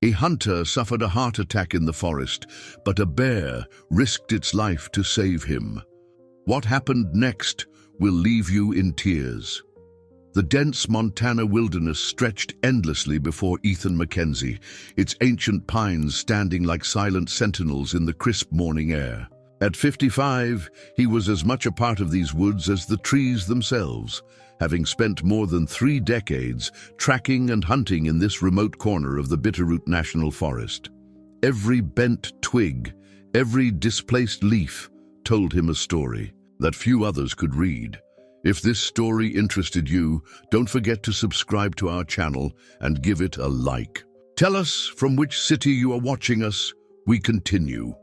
A hunter suffered a heart attack in the forest, but a bear risked its life to save him. What happened next will leave you in tears. The dense Montana wilderness stretched endlessly before Ethan McKenzie, its ancient pines standing like silent sentinels in the crisp morning air. At 55, he was as much a part of these woods as the trees themselves, having spent more than 3 decades tracking and hunting in this remote corner of the Bitterroot National Forest. Every bent twig, every displaced leaf told him a story that few others could read. If this story interested you, don't forget to subscribe to our channel and give it a like. Tell us from which city you are watching us. We continue.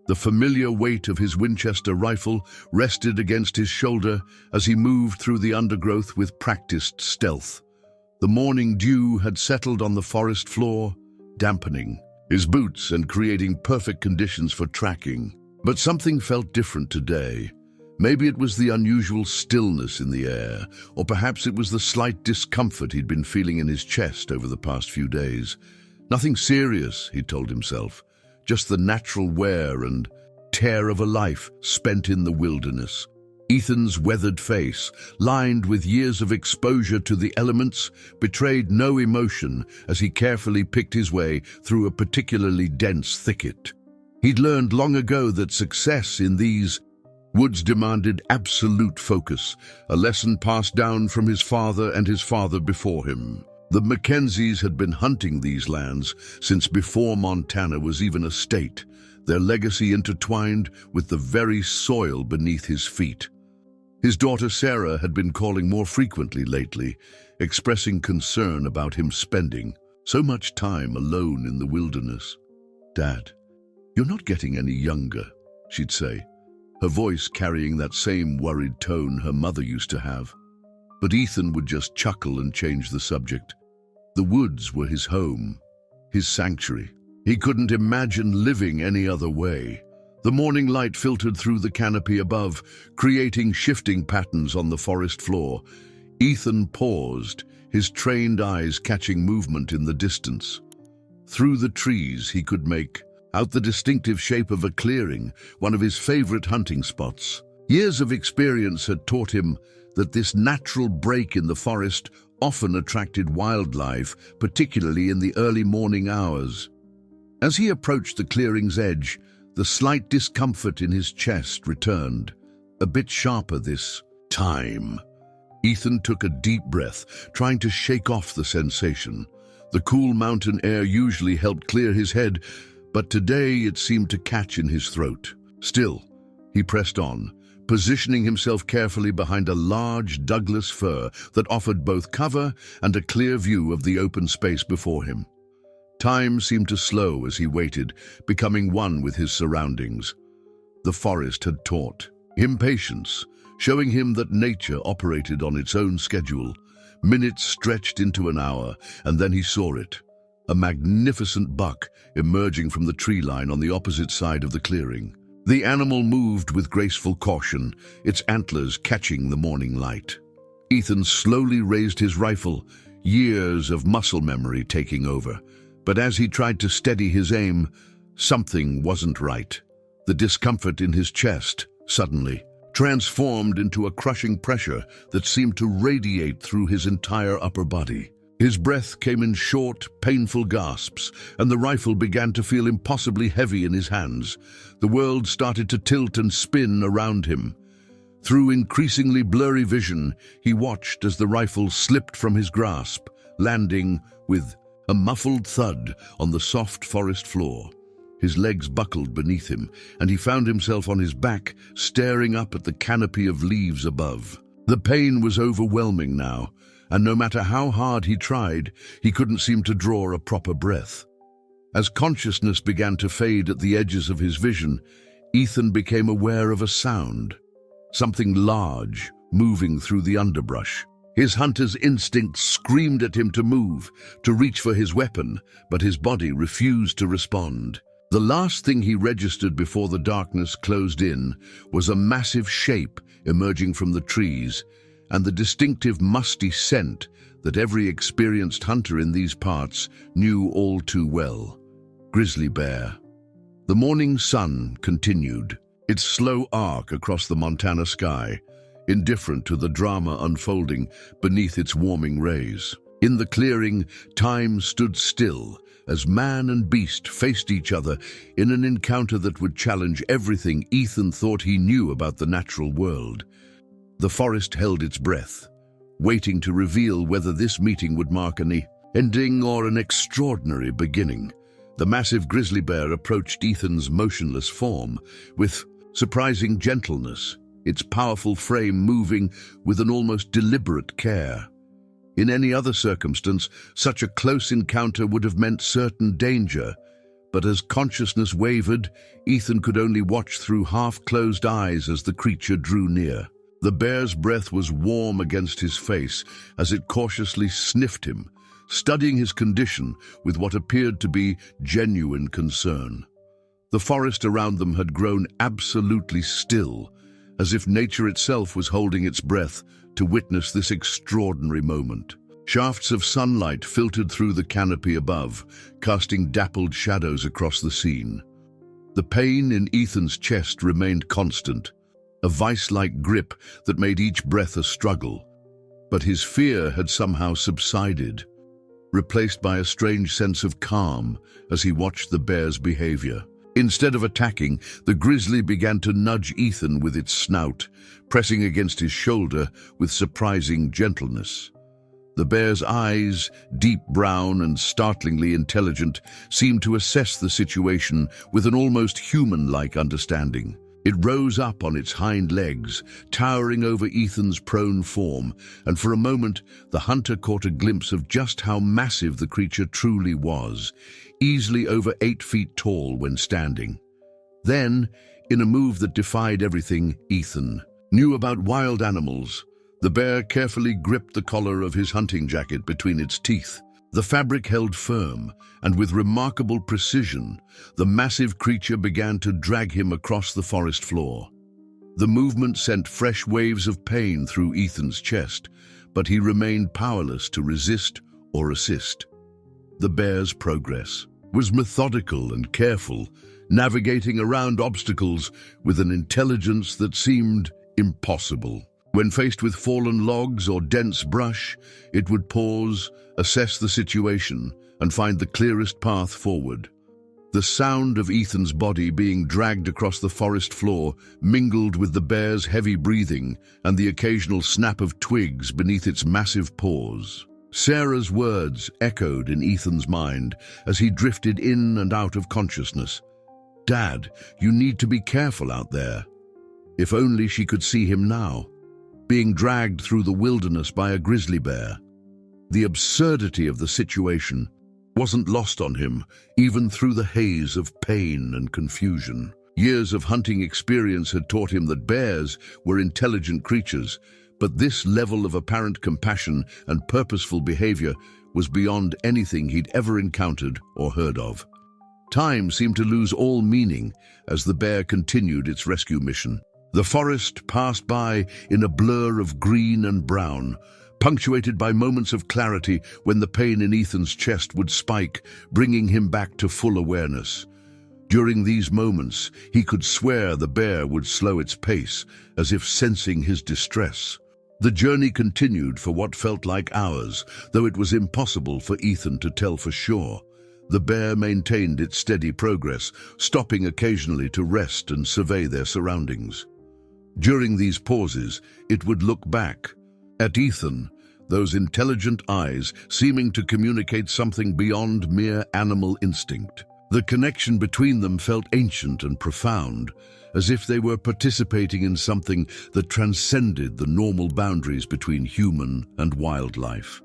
The familiar weight of his Winchester rifle rested against his shoulder as he moved through the undergrowth with practiced stealth. The morning dew had settled on the forest floor, dampening his boots and creating perfect conditions for tracking. But something felt different today. Maybe it was the unusual stillness in the air, or perhaps it was the slight discomfort he'd been feeling in his chest over the past few days. Nothing serious, he told himself. Just the natural wear and tear of a life spent in the wilderness. Ethan's weathered face, lined with years of exposure to the elements, betrayed no emotion as he carefully picked his way through a particularly dense thicket. He'd learned long ago that success in these woods demanded absolute focus, a lesson passed down from his father and his father before him. The McKenzies had been hunting these lands since before Montana was even a state, their legacy intertwined with the very soil beneath his feet. His daughter Sarah had been calling more frequently lately, expressing concern about him spending so much time alone in the wilderness. "Dad, you're not getting any younger," she'd say, her voice carrying that same worried tone her mother used to have. But Ethan would just chuckle and change the subject. The woods were his home, his sanctuary. He couldn't imagine living any other way. The morning light filtered through the canopy above, creating shifting patterns on the forest floor. Ethan paused, his trained eyes catching movement in the distance. Through the trees he could make out the distinctive shape of a clearing, one of his favorite hunting spots. Years of experience had taught him that this natural break in the forest often attracted wildlife, particularly in the early morning hours. As he approached the clearing's edge, the slight discomfort in his chest returned, a bit sharper this time. Ethan took a deep breath, trying to shake off the sensation. The cool mountain air usually helped clear his head, but today it seemed to catch in his throat. Still, he pressed on, positioning himself carefully behind a large Douglas fir that offered both cover and a clear view of the open space before him. Time seemed to slow as he waited, becoming one with his surroundings. The forest had taught him patience, showing him that nature operated on its own schedule. Minutes stretched into an hour, and then he saw it. A magnificent buck emerging from the tree line on the opposite side of the clearing. The animal moved with graceful caution, its antlers catching the morning light. Ethan slowly raised his rifle, years of muscle memory taking over. But as he tried to steady his aim, something wasn't right. The discomfort in his chest, suddenly, transformed into a crushing pressure that seemed to radiate through his entire upper body. His breath came in short, painful gasps, and the rifle began to feel impossibly heavy in his hands. The world started to tilt and spin around him. Through increasingly blurry vision, he watched as the rifle slipped from his grasp, landing with a muffled thud on the soft forest floor. His legs buckled beneath him, and he found himself on his back, staring up at the canopy of leaves above. The pain was overwhelming now, and no matter how hard he tried, he couldn't seem to draw a proper breath. As consciousness began to fade at the edges of his vision, Ethan became aware of a sound, something large moving through the underbrush. His hunter's instinct screamed at him to move, to reach for his weapon, but his body refused to respond. The last thing he registered before the darkness closed in was a massive shape emerging from the trees, and the distinctive musty scent that every experienced hunter in these parts knew all too well. Grizzly bear. The morning sun continued, its slow arc across the Montana sky, indifferent to the drama unfolding beneath its warming rays. In the clearing, time stood still as man and beast faced each other in an encounter that would challenge everything Ethan thought he knew about the natural world. The forest held its breath, waiting to reveal whether this meeting would mark an ending or an extraordinary beginning. The massive grizzly bear approached Ethan's motionless form with surprising gentleness, its powerful frame moving with an almost deliberate care. In any other circumstance, such a close encounter would have meant certain danger, but as consciousness wavered, Ethan could only watch through half-closed eyes as the creature drew near. The bear's breath was warm against his face as it cautiously sniffed him, studying his condition with what appeared to be genuine concern. The forest around them had grown absolutely still, as if nature itself was holding its breath to witness this extraordinary moment. Shafts of sunlight filtered through the canopy above, casting dappled shadows across the scene. The pain in Ethan's chest remained constant, a vice-like grip that made each breath a struggle. But his fear had somehow subsided, replaced by a strange sense of calm as he watched the bear's behavior. Instead of attacking, the grizzly began to nudge Ethan with its snout, pressing against his shoulder with surprising gentleness. The bear's eyes, deep brown and startlingly intelligent, seemed to assess the situation with an almost human-like understanding. It rose up on its hind legs, towering over Ethan's prone form, and for a moment the hunter caught a glimpse of just how massive the creature truly was, easily over 8 feet tall when standing. Then, in a move that defied everything Ethan knew about wild animals, the bear carefully gripped the collar of his hunting jacket between its teeth. The fabric held firm, and with remarkable precision, the massive creature began to drag him across the forest floor. The movement sent fresh waves of pain through Ethan's chest, but he remained powerless to resist or assist. The bear's progress was methodical and careful, navigating around obstacles with an intelligence that seemed impossible. When faced with fallen logs or dense brush, it would pause, assess the situation, and find the clearest path forward. The sound of Ethan's body being dragged across the forest floor mingled with the bear's heavy breathing and the occasional snap of twigs beneath its massive paws. Sarah's words echoed in Ethan's mind as he drifted in and out of consciousness. "Dad, you need to be careful out there." If only she could see him now, being dragged through the wilderness by a grizzly bear. The absurdity of the situation wasn't lost on him, even through the haze of pain and confusion. Years of hunting experience had taught him that bears were intelligent creatures, but this level of apparent compassion and purposeful behavior was beyond anything he'd ever encountered or heard of. Time seemed to lose all meaning as the bear continued its rescue mission. The forest passed by in a blur of green and brown, punctuated by moments of clarity when the pain in Ethan's chest would spike, bringing him back to full awareness. During these moments, he could swear the bear would slow its pace, as if sensing his distress. The journey continued for what felt like hours, though it was impossible for Ethan to tell for sure. The bear maintained its steady progress, stopping occasionally to rest and survey their surroundings. During these pauses, it would look back at Ethan, those intelligent eyes seeming to communicate something beyond mere animal instinct. The connection between them felt ancient and profound, as if they were participating in something that transcended the normal boundaries between human and wildlife.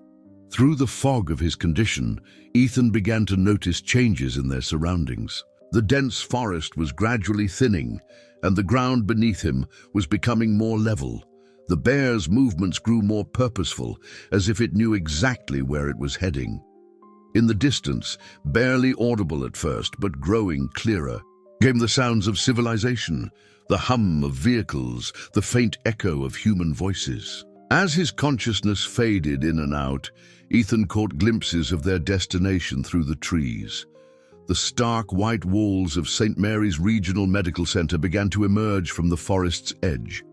Through the fog of his condition, Ethan began to notice changes in their surroundings. The dense forest was gradually thinning, and the ground beneath him was becoming more level. The bear's movements grew more purposeful, as if it knew exactly where it was heading. In the distance, barely audible at first, but growing clearer, came the sounds of civilization, the hum of vehicles, the faint echo of human voices. As his consciousness faded in and out, Ethan caught glimpses of their destination through the trees. The stark white walls of St. Mary's Regional Medical Center began to emerge from the forest's edge.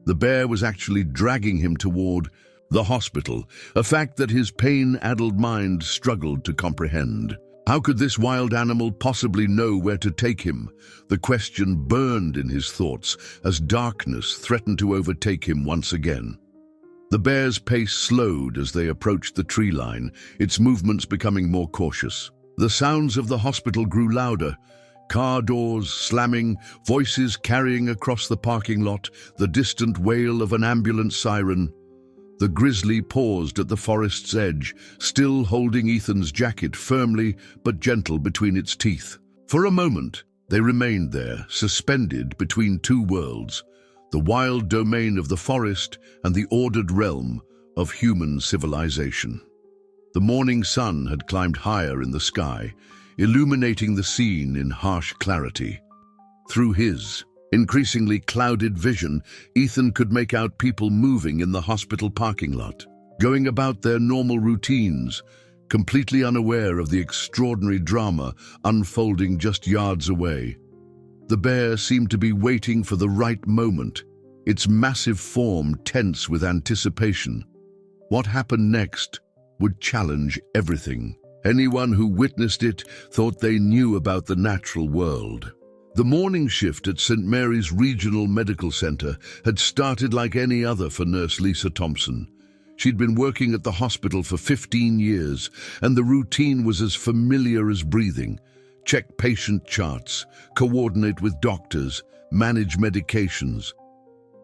The bear was actually dragging him toward the hospital, a fact that his pain-addled mind struggled to comprehend. How could this wild animal possibly know where to take him? The question burned in his thoughts as darkness threatened to overtake him once again. The bear's pace slowed as they approached the tree line, its movements becoming more cautious. The sounds of the hospital grew louder, car doors slamming, voices carrying across the parking lot, the distant wail of an ambulance siren. The grizzly paused at the forest's edge, still holding Ethan's jacket firmly but gentle between its teeth. For a moment, they remained there, suspended between two worlds, the wild domain of the forest and the ordered realm of human civilization. The morning sun had climbed higher in the sky, illuminating the scene in harsh clarity. Through his increasingly clouded vision, Ethan could make out people moving in the hospital parking lot, going about their normal routines, completely unaware of the extraordinary drama unfolding just yards away. The bear seemed to be waiting for the right moment, its massive form tense with anticipation. What happened next would challenge everything. Anyone who witnessed it thought they knew about the natural world. The morning shift at St. Mary's Regional Medical Center had started like any other for Nurse Lisa Thompson. She'd been working at the hospital for 15 years, and the routine was as familiar as breathing. Check patient charts, coordinate with doctors, manage medications.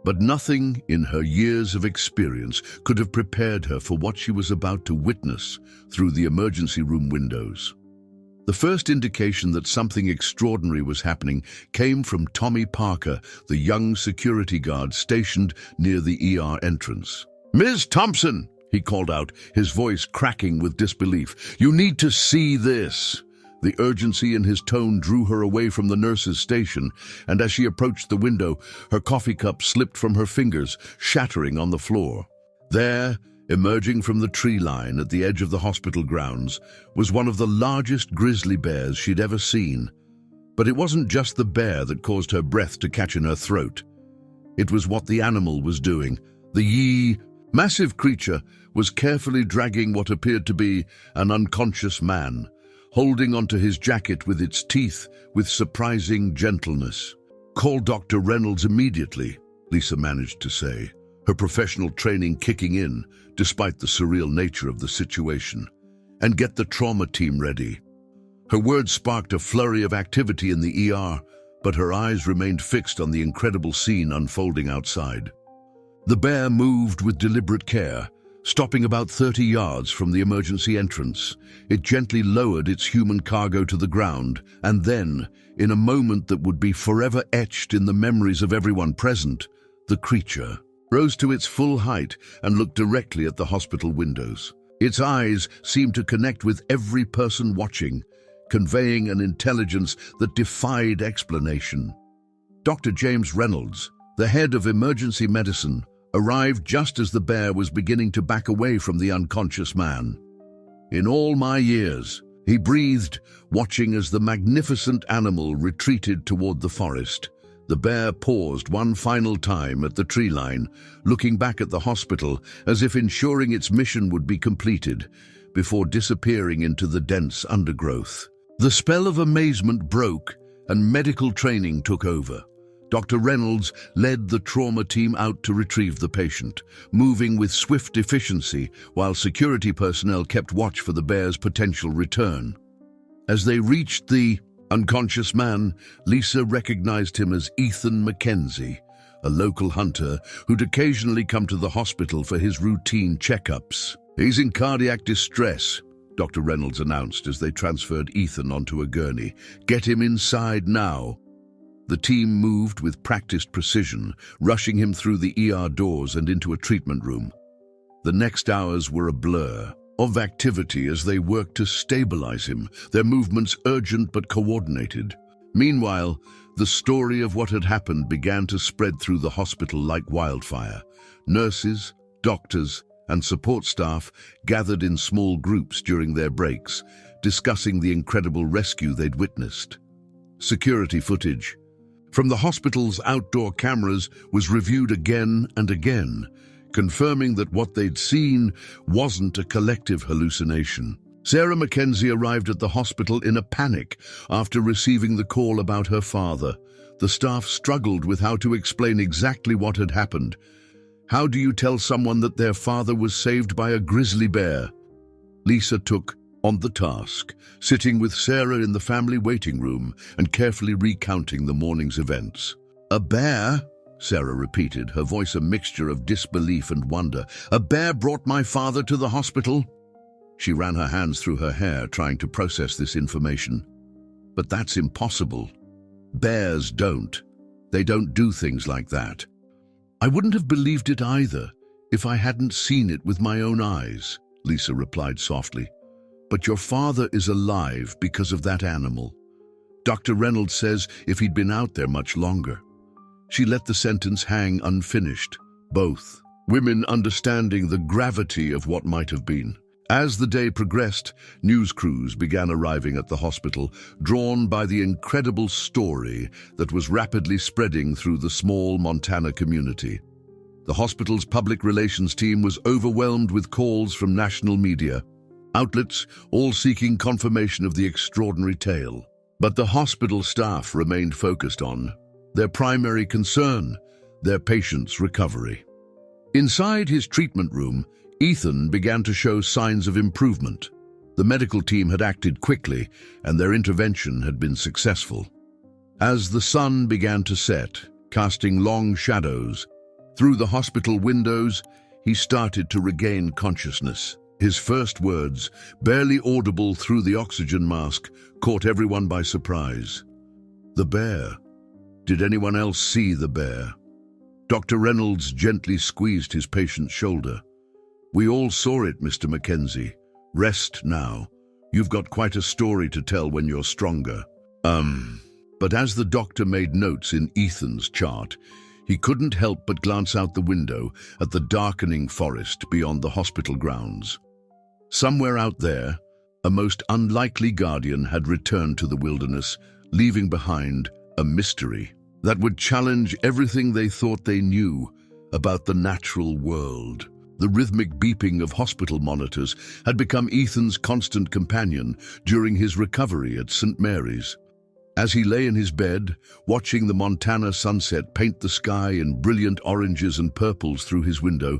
But nothing in her years of experience could have prepared her for what she was about to witness through the emergency room windows. The first indication that something extraordinary was happening came from Tommy Parker, the young security guard stationed near the ER entrance. "Ms. Thompson," he called out, his voice cracking with disbelief, "you need to see this." The urgency in his tone drew her away from the nurse's station, and as she approached the window, her coffee cup slipped from her fingers, shattering on the floor. There, emerging from the tree line at the edge of the hospital grounds, was one of the largest grizzly bears she'd ever seen. But it wasn't just the bear that caused her breath to catch in her throat. It was what the animal was doing. The massive creature was carefully dragging what appeared to be an unconscious man, holding onto his jacket with its teeth with surprising gentleness. "Call Dr. Reynolds immediately," Lisa managed to say, her professional training kicking in despite the surreal nature of the situation. "And get the trauma team ready." Her words sparked a flurry of activity in the ER, but her eyes remained fixed on the incredible scene unfolding outside. The bear moved with deliberate care, stopping about 30 yards from the emergency entrance. It gently lowered its human cargo to the ground, and then, in a moment that would be forever etched in the memories of everyone present, the creature rose to its full height and looked directly at the hospital windows. Its eyes seemed to connect with every person watching, conveying an intelligence that defied explanation. Dr. James Reynolds, the head of emergency medicine, arrived just as the bear was beginning to back away from the unconscious man. "In all my years," he breathed, watching as the magnificent animal retreated toward the forest. The bear paused one final time at the tree line, looking back at the hospital as if ensuring its mission would be completed, before disappearing into the dense undergrowth. The spell of amazement broke, and medical training took over. Dr. Reynolds led the trauma team out to retrieve the patient, moving with swift efficiency while security personnel kept watch for the bear's potential return. As they reached the unconscious man, Lisa recognized him as Ethan McKenzie, a local hunter who'd occasionally come to the hospital for his routine checkups. "He's in cardiac distress," Dr. Reynolds announced as they transferred Ethan onto a gurney. "Get him inside now." The team moved with practiced precision, rushing him through the ER doors and into a treatment room. The next hours were a blur of activity as they worked to stabilize him, their movements urgent but coordinated. Meanwhile, the story of what had happened began to spread through the hospital like wildfire. Nurses, Doctors and support staff gathered in small groups during their breaks, discussing the incredible rescue they'd witnessed. Security footage from the hospital's outdoor cameras was reviewed again and again, confirming that what they'd seen wasn't a collective hallucination. Sarah McKenzie arrived at the hospital in a panic after receiving the call about her father. The staff struggled with how to explain exactly what had happened. How do you tell someone that their father was saved by a grizzly bear? Lisa took on the task, sitting with Sarah in the family waiting room and carefully recounting the morning's events. "A bear?" Sarah repeated, her voice a mixture of disbelief and wonder. "A bear brought my father to the hospital?" She ran her hands through her hair, trying to process this information. "But that's impossible. Bears don't. They don't do things like that." "I wouldn't have believed it either if I hadn't seen it with my own eyes," Lisa replied softly. "But your father is alive because of that animal. Dr. Reynolds says if he'd been out there much longer." She let the sentence hang unfinished, both women understanding the gravity of what might have been. As the day progressed, news crews began arriving at the hospital, drawn by the incredible story that was rapidly spreading through the small Montana community. The hospital's public relations team was overwhelmed with calls from national media, outlets all seeking confirmation of the extraordinary tale. But the hospital staff remained focused on their primary concern, their patient's recovery. Inside his treatment room, Ethan began to show signs of improvement. The medical team had acted quickly, and their intervention had been successful. As the sun began to set, casting long shadows through the hospital windows, he started to regain consciousness. His first words, barely audible through the oxygen mask, caught everyone by surprise. "The bear. Did anyone else see the bear?" Dr. Reynolds gently squeezed his patient's shoulder. "We all saw it, Mr. McKenzie. Rest now. You've got quite a story to tell when you're stronger." But as the doctor made notes in Ethan's chart, he couldn't help but glance out the window at the darkening forest beyond the hospital grounds. Somewhere out there, a most unlikely guardian had returned to the wilderness, leaving behind a mystery that would challenge everything they thought they knew about the natural world. The rhythmic beeping of hospital monitors had become Ethan's constant companion during his recovery at St. Mary's. As he lay in his bed, watching the Montana sunset paint the sky in brilliant oranges and purples through his window,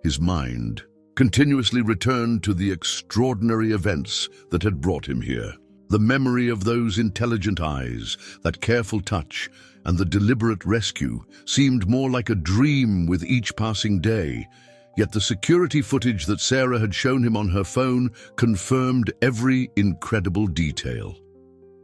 his mind continuously returned to the extraordinary events that had brought him here. The memory of those intelligent eyes, that careful touch, and the deliberate rescue seemed more like a dream with each passing day. Yet the security footage that Sarah had shown him on her phone confirmed every incredible detail.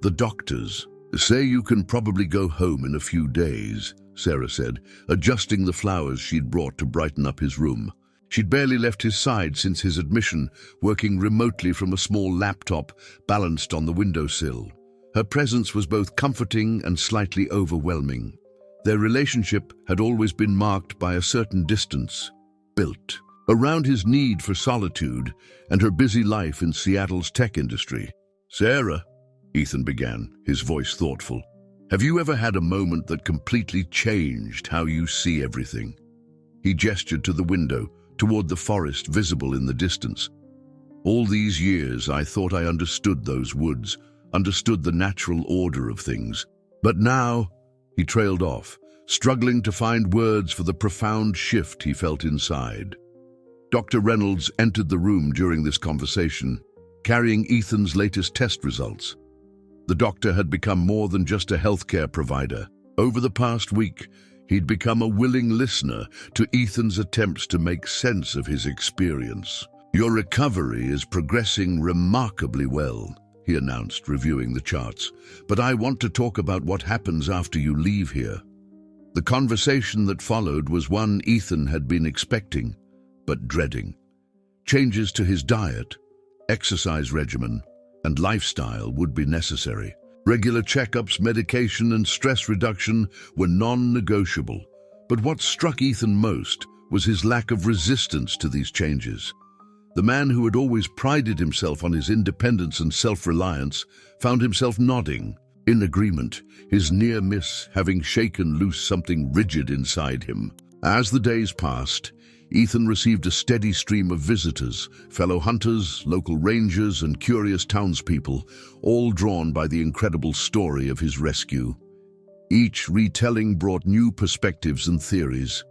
"The doctors say you can probably go home in a few days," Sarah said, adjusting the flowers she'd brought to brighten up his room. She'd barely left his side since his admission, working remotely from a small laptop balanced on the windowsill. Her presence was both comforting and slightly overwhelming. Their relationship had always been marked by a certain distance, built around his need for solitude and her busy life in Seattle's tech industry. "Sarah," Ethan began, his voice thoughtful, "have you ever had a moment that completely changed how you see everything?" He gestured to the window, toward the forest visible in the distance. "All these years I thought I understood those woods, understood the natural order of things. But now," he trailed off, struggling to find words for the profound shift he felt inside. Dr. Reynolds entered the room during this conversation, carrying Ethan's latest test results. The doctor had become more than just a healthcare provider. Over the past week, he'd become a willing listener to Ethan's attempts to make sense of his experience. "Your recovery is progressing remarkably well," he announced, reviewing the charts. "But I want to talk about what happens after you leave here." The conversation that followed was one Ethan had been expecting, but dreading. Changes to his diet, exercise regimen, and lifestyle would be necessary. Regular checkups, medication, and stress reduction were non-negotiable. But what struck Ethan most was his lack of resistance to these changes. The man who had always prided himself on his independence and self-reliance found himself nodding, in agreement, his near miss having shaken loose something rigid inside him. As the days passed, Ethan received a steady stream of visitors, fellow hunters, local rangers, and curious townspeople, all drawn by the incredible story of his rescue. Each retelling brought new perspectives and theories,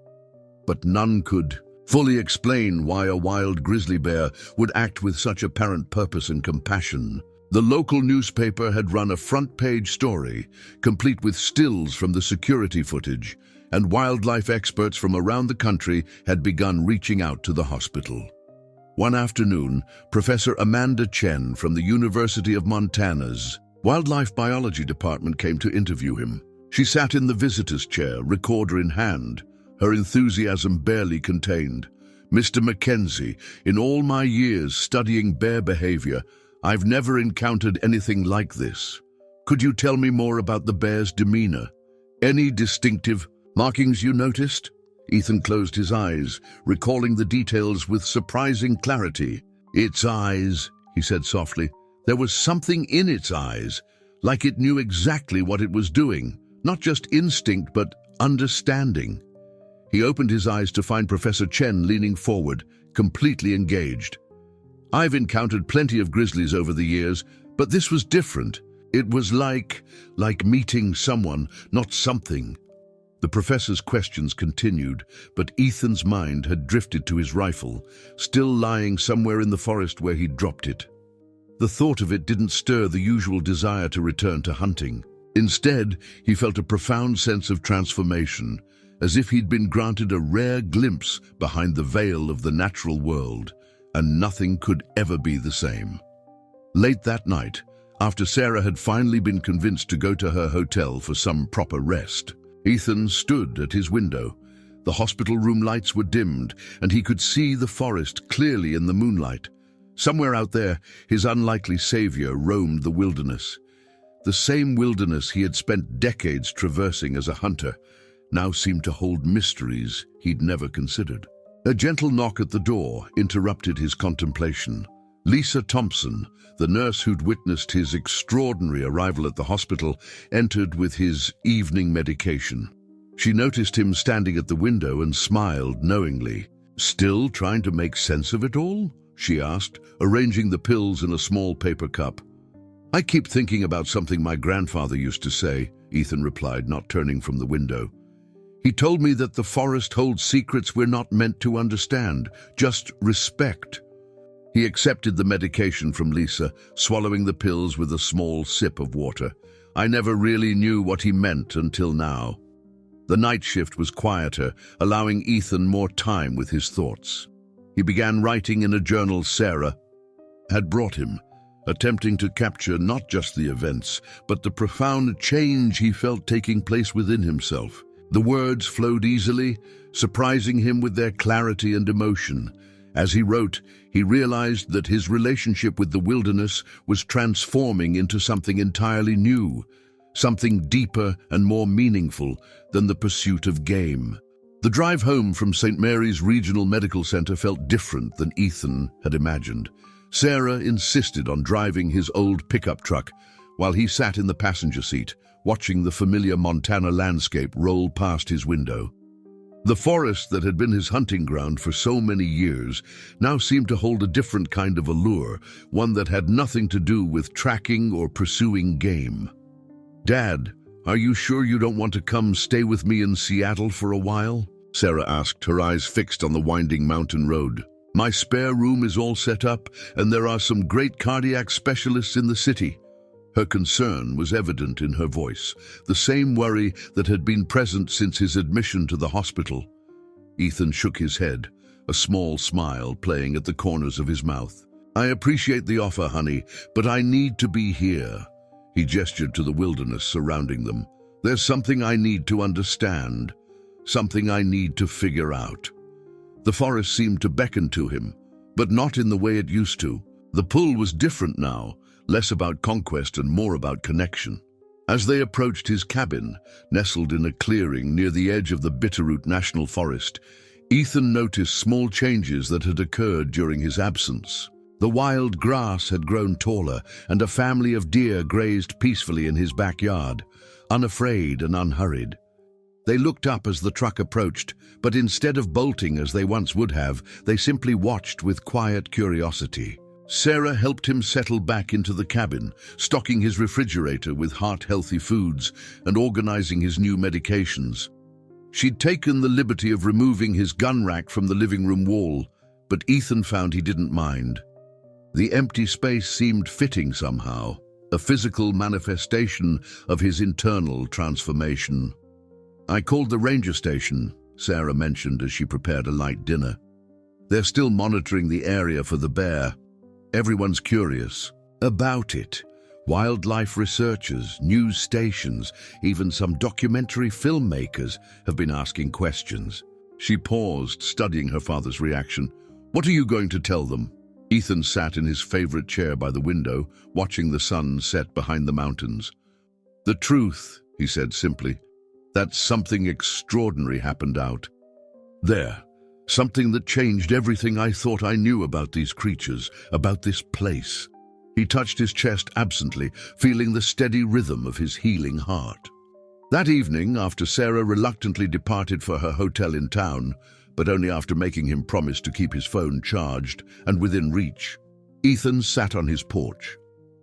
but none could fully explain why a wild grizzly bear would act with such apparent purpose and compassion. The local newspaper had run a front-page story, complete with stills from the security footage, and wildlife experts from around the country had begun reaching out to the hospital. One afternoon, Professor Amanda Chen from the University of Montana's Wildlife Biology Department came to interview him. She sat in the visitor's chair, recorder in hand, her enthusiasm barely contained. "Mr. McKenzie, in all my years studying bear behavior, I've never encountered anything like this. Could you tell me more about the bear's demeanor? Any distinctive markings you noticed?" Ethan closed his eyes, recalling the details with surprising clarity. "Its eyes," he said softly. "There was something in its eyes, like it knew exactly what it was doing. Not just instinct, but understanding." He opened his eyes to find Professor Chen leaning forward, completely engaged. "I've encountered plenty of grizzlies over the years, but this was different. It was like meeting someone, not something." The professor's questions continued, but Ethan's mind had drifted to his rifle, still lying somewhere in the forest where he'd dropped it. The thought of it didn't stir the usual desire to return to hunting. Instead, he felt a profound sense of transformation, as if he'd been granted a rare glimpse behind the veil of the natural world, and nothing could ever be the same. Late that night, after Sarah had finally been convinced to go to her hotel for some proper rest, Ethan stood at his window. The hospital room lights were dimmed, and he could see the forest clearly in the moonlight. Somewhere out there, his unlikely savior roamed the wilderness. The same wilderness he had spent decades traversing as a hunter now seemed to hold mysteries he'd never considered. A gentle knock at the door interrupted his contemplation. Lisa Thompson, the nurse who'd witnessed his extraordinary arrival at the hospital, entered with his evening medication. She noticed him standing at the window and smiled knowingly. "Still trying to make sense of it all?" she asked, arranging the pills in a small paper cup. "I keep thinking about something my grandfather used to say," Ethan replied, not turning from the window. "He told me that the forest holds secrets we're not meant to understand, just respect." He accepted the medication from Lisa, swallowing the pills with a small sip of water. "I never really knew what he meant until now." The night shift was quieter, allowing Ethan more time with his thoughts. He began writing in a journal Sarah had brought him, attempting to capture not just the events, but the profound change he felt taking place within himself. The words flowed easily, surprising him with their clarity and emotion. As he wrote, he realized that his relationship with the wilderness was transforming into something entirely new, something deeper and more meaningful than the pursuit of game. The drive home from St. Mary's Regional Medical Center felt different than Ethan had imagined. Sarah insisted on driving his old pickup truck, while he sat in the passenger seat, watching the familiar Montana landscape roll past his window. The forest that had been his hunting ground for so many years now seemed to hold a different kind of allure, one that had nothing to do with tracking or pursuing game. "Dad, are you sure you don't want to come stay with me in Seattle for a while?" Sarah asked, her eyes fixed on the winding mountain road. "My spare room is all set up, and there are some great cardiac specialists in the city." Her concern was evident in her voice, the same worry that had been present since his admission to the hospital. Ethan shook his head, a small smile playing at the corners of his mouth. "I appreciate the offer, honey, but I need to be here." He gestured to the wilderness surrounding them. "There's something I need to understand, something I need to figure out." The forest seemed to beckon to him, but not in the way it used to. The pull was different now, less about conquest and more about connection. As they approached his cabin, nestled in a clearing near the edge of the Bitterroot National Forest, Ethan noticed small changes that had occurred during his absence. The wild grass had grown taller, and a family of deer grazed peacefully in his backyard, unafraid and unhurried. They looked up as the truck approached, but instead of bolting as they once would have, they simply watched with quiet curiosity. Sarah helped him settle back into the cabin, stocking his refrigerator with heart-healthy foods and organizing his new medications. She'd taken the liberty of removing his gun rack from the living room wall, but Ethan found he didn't mind. The empty space seemed fitting somehow, a physical manifestation of his internal transformation. "I called the ranger station," Sarah mentioned as she prepared a light dinner. "They're still monitoring the area for the bear. Everyone's curious about it. Wildlife researchers, news stations, even some documentary filmmakers have been asking questions." She paused, studying her father's reaction. "What are you going to tell them?" Ethan sat in his favorite chair by the window, watching the sun set behind the mountains. "The truth," he said simply, "that something extraordinary happened out there. Something that changed everything I thought I knew about these creatures, about this place." He touched his chest absently, feeling the steady rhythm of his healing heart. That evening, after Sarah reluctantly departed for her hotel in town, but only after making him promise to keep his phone charged and within reach, Ethan sat on his porch.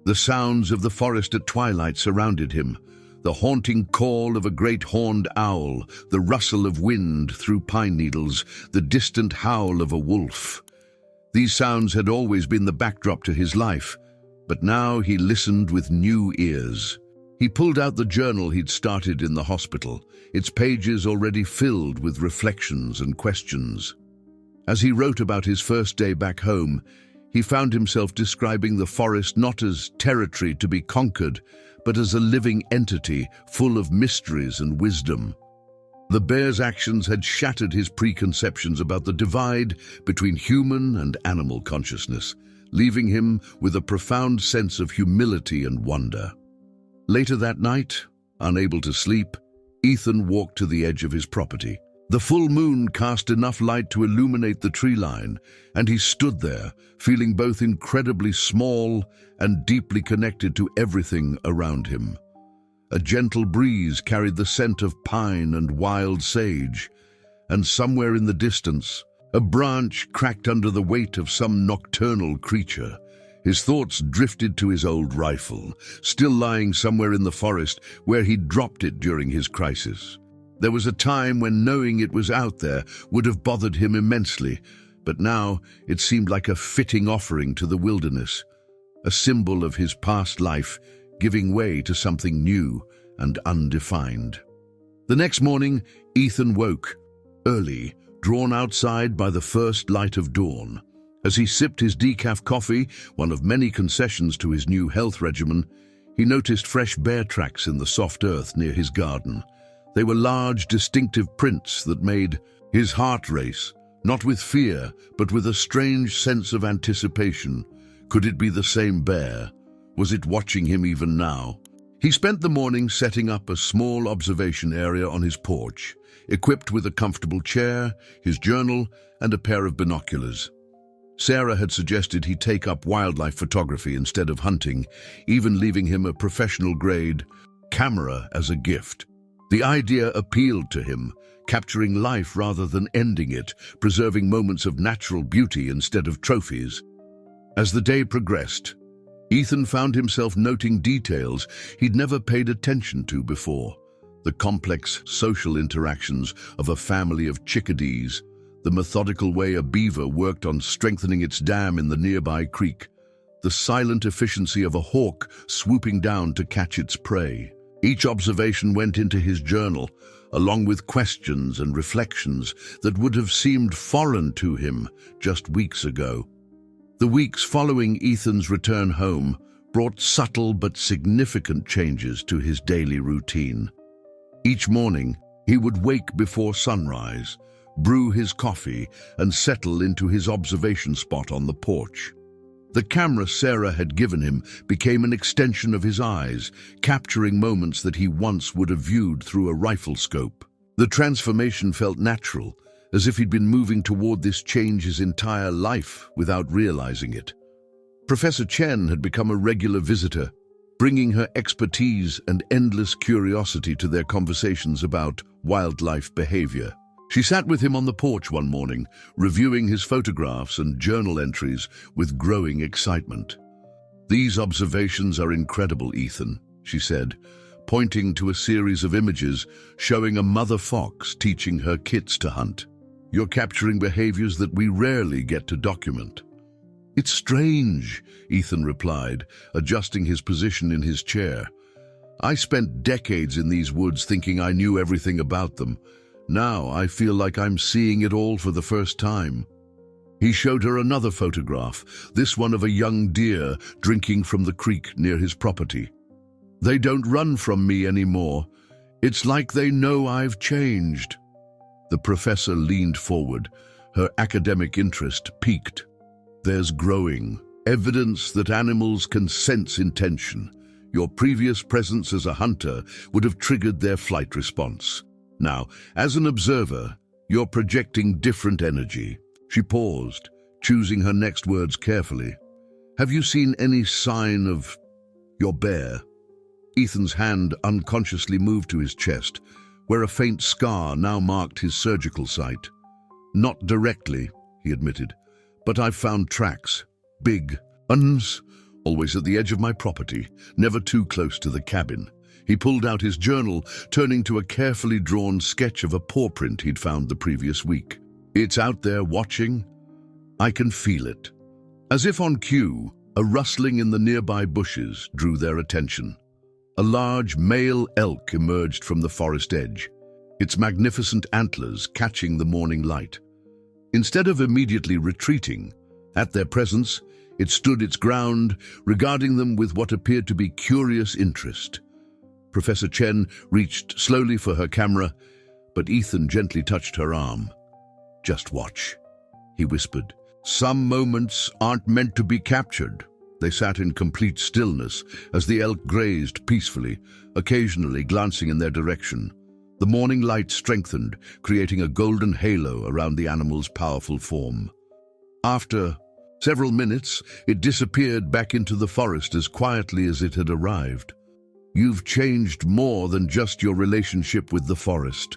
The sounds of the forest at twilight surrounded him, the haunting call of a great horned owl, the rustle of wind through pine needles, the distant howl of a wolf. These sounds had always been the backdrop to his life, but now he listened with new ears. He pulled out the journal he'd started in the hospital, its pages already filled with reflections and questions. As he wrote about his first day back home, he found himself describing the forest not as territory to be conquered, but as a living entity full of mysteries and wisdom. The bear's actions had shattered his preconceptions about the divide between human and animal consciousness, leaving him with a profound sense of humility and wonder. Later that night, unable to sleep, Ethan walked to the edge of his property. The full moon cast enough light to illuminate the tree line, and he stood there, feeling both incredibly small and deeply connected to everything around him. A gentle breeze carried the scent of pine and wild sage, and somewhere in the distance, a branch cracked under the weight of some nocturnal creature. His thoughts drifted to his old rifle, still lying somewhere in the forest where he'd dropped it during his crisis. There was a time when knowing it was out there would have bothered him immensely, but now it seemed like a fitting offering to the wilderness, a symbol of his past life giving way to something new and undefined. The next morning, Ethan woke, early, drawn outside by the first light of dawn. As he sipped his decaf coffee, one of many concessions to his new health regimen, he noticed fresh bear tracks in the soft earth near his garden. They were large, distinctive prints that made his heart race, not with fear, but with a strange sense of anticipation. Could it be the same bear? Was it watching him even now? He spent the morning setting up a small observation area on his porch, equipped with a comfortable chair, his journal, and a pair of binoculars. Sarah had suggested he take up wildlife photography instead of hunting, even leaving him a professional-grade camera as a gift. The idea appealed to him, capturing life rather than ending it, preserving moments of natural beauty instead of trophies. As the day progressed, Ethan found himself noting details he'd never paid attention to before. The complex social interactions of a family of chickadees, the methodical way a beaver worked on strengthening its dam in the nearby creek, the silent efficiency of a hawk swooping down to catch its prey. Each observation went into his journal, along with questions and reflections that would have seemed foreign to him just weeks ago. The weeks following Ethan's return home brought subtle but significant changes to his daily routine. Each morning, he would wake before sunrise, brew his coffee, and settle into his observation spot on the porch. The camera Sarah had given him became an extension of his eyes, capturing moments that he once would have viewed through a rifle scope. The transformation felt natural, as if he'd been moving toward this change his entire life without realizing it. Professor Chen had become a regular visitor, bringing her expertise and endless curiosity to their conversations about wildlife behavior. She sat with him on the porch one morning, reviewing his photographs and journal entries with growing excitement. "These observations are incredible, Ethan," she said, pointing to a series of images showing a mother fox teaching her kits to hunt. "You're capturing behaviors that we rarely get to document." "It's strange," Ethan replied, adjusting his position in his chair. "I spent decades in these woods thinking I knew everything about them. Now I feel like I'm seeing it all for the first time." He showed her another photograph, this one of a young deer drinking from the creek near his property. "They don't run from me anymore. It's like they know I've changed." The professor leaned forward, her academic interest piqued. "There's growing evidence that animals can sense intention. Your previous presence as a hunter would have triggered their flight response. Now, as an observer, you're projecting different energy." She paused, choosing her next words carefully. "Have you seen any sign of your bear?" Ethan's hand unconsciously moved to his chest, where a faint scar now marked his surgical site. "Not directly," he admitted, "but I've found tracks. Big uns, always at the edge of my property, never too close to the cabin." He pulled out his journal, turning to a carefully drawn sketch of a paw print he'd found the previous week. "It's out there watching. I can feel it." As if on cue, a rustling in the nearby bushes drew their attention. A large male elk emerged from the forest edge, its magnificent antlers catching the morning light. Instead of immediately retreating, at their presence, it stood its ground, regarding them with what appeared to be curious interest. Professor Chen reached slowly for her camera, but Ethan gently touched her arm. "Just watch," he whispered. "Some moments aren't meant to be captured." They sat in complete stillness as the elk grazed peacefully, occasionally glancing in their direction. The morning light strengthened, creating a golden halo around the animal's powerful form. After several minutes, it disappeared back into the forest as quietly as it had arrived. "You've changed more than just your relationship with the forest,"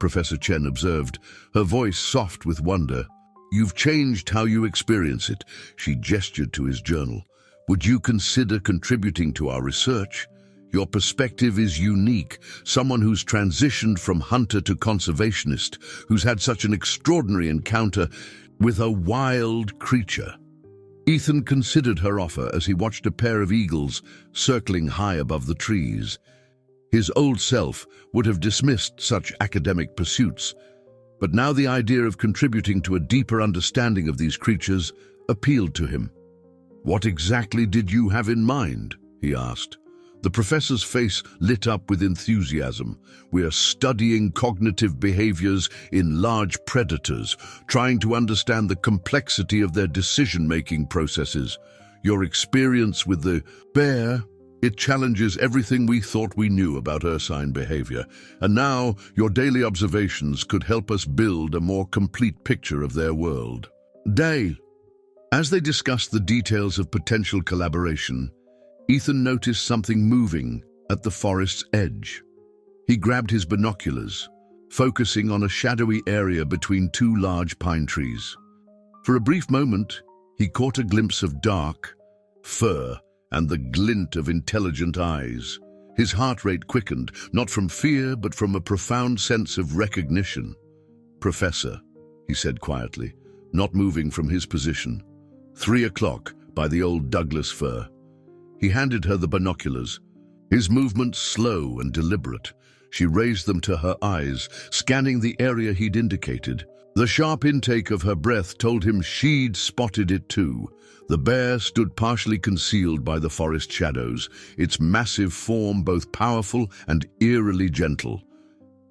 Professor Chen observed, her voice soft with wonder. "You've changed how you experience it." She gestured to his journal. "Would you consider contributing to our research? Your perspective is unique. Someone who's transitioned from hunter to conservationist, who's had such an extraordinary encounter with a wild creature." Ethan considered her offer as he watched a pair of eagles circling high above the trees. His old self would have dismissed such academic pursuits, but now the idea of contributing to a deeper understanding of these creatures appealed to him. "What exactly did you have in mind?" he asked. The professor's face lit up with enthusiasm. "We're studying cognitive behaviors in large predators, trying to understand the complexity of their decision-making processes. Your experience with the bear, it challenges everything we thought we knew about ursine behavior. And now, your daily observations could help us build a more complete picture of their world." As they discussed the details of potential collaboration, Ethan noticed something moving at the forest's edge. He grabbed his binoculars, focusing on a shadowy area between two large pine trees. For a brief moment, he caught a glimpse of dark fur and the glint of intelligent eyes. His heart rate quickened, not from fear, but from a profound sense of recognition. "Professor," he said quietly, not moving from his position. 3 o'clock by the old Douglas fir. He handed her the binoculars, his movements slow and deliberate. She raised them to her eyes, scanning the area he'd indicated. The sharp intake of her breath told him she'd spotted it too. The bear stood partially concealed by the forest shadows, its massive form both powerful and eerily gentle.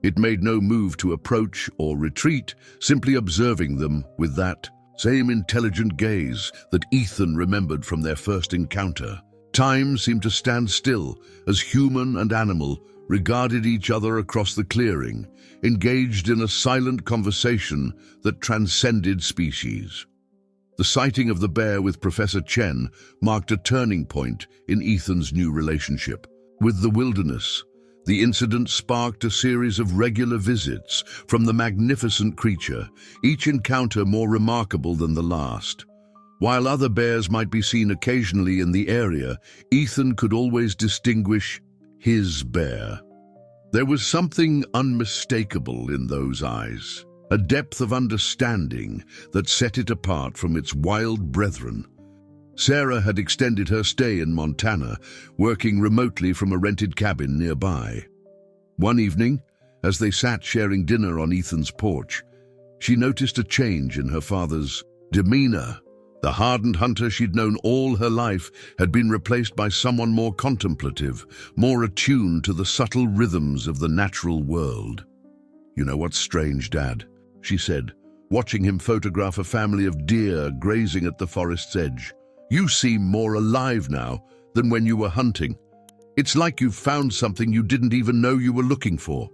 It made no move to approach or retreat, simply observing them with that same intelligent gaze that Ethan remembered from their first encounter. Time seemed to stand still as human and animal regarded each other across the clearing, engaged in a silent conversation that transcended species. The sighting of the bear with Professor Chen marked a turning point in Ethan's new relationship. With the wilderness, the incident sparked a series of regular visits from the magnificent creature, each encounter more remarkable than the last. While other bears might be seen occasionally in the area, Ethan could always distinguish his bear. There was something unmistakable in those eyes, a depth of understanding that set it apart from its wild brethren. Sarah had extended her stay in Montana, working remotely from a rented cabin nearby. One evening, as they sat sharing dinner on Ethan's porch, she noticed a change in her father's demeanor. The hardened hunter she'd known all her life had been replaced by someone more contemplative, more attuned to the subtle rhythms of the natural world. "You know what's strange, Dad?" she said, watching him photograph a family of deer grazing at the forest's edge. "You seem more alive now than when you were hunting. It's like you've found something you didn't even know you were looking for."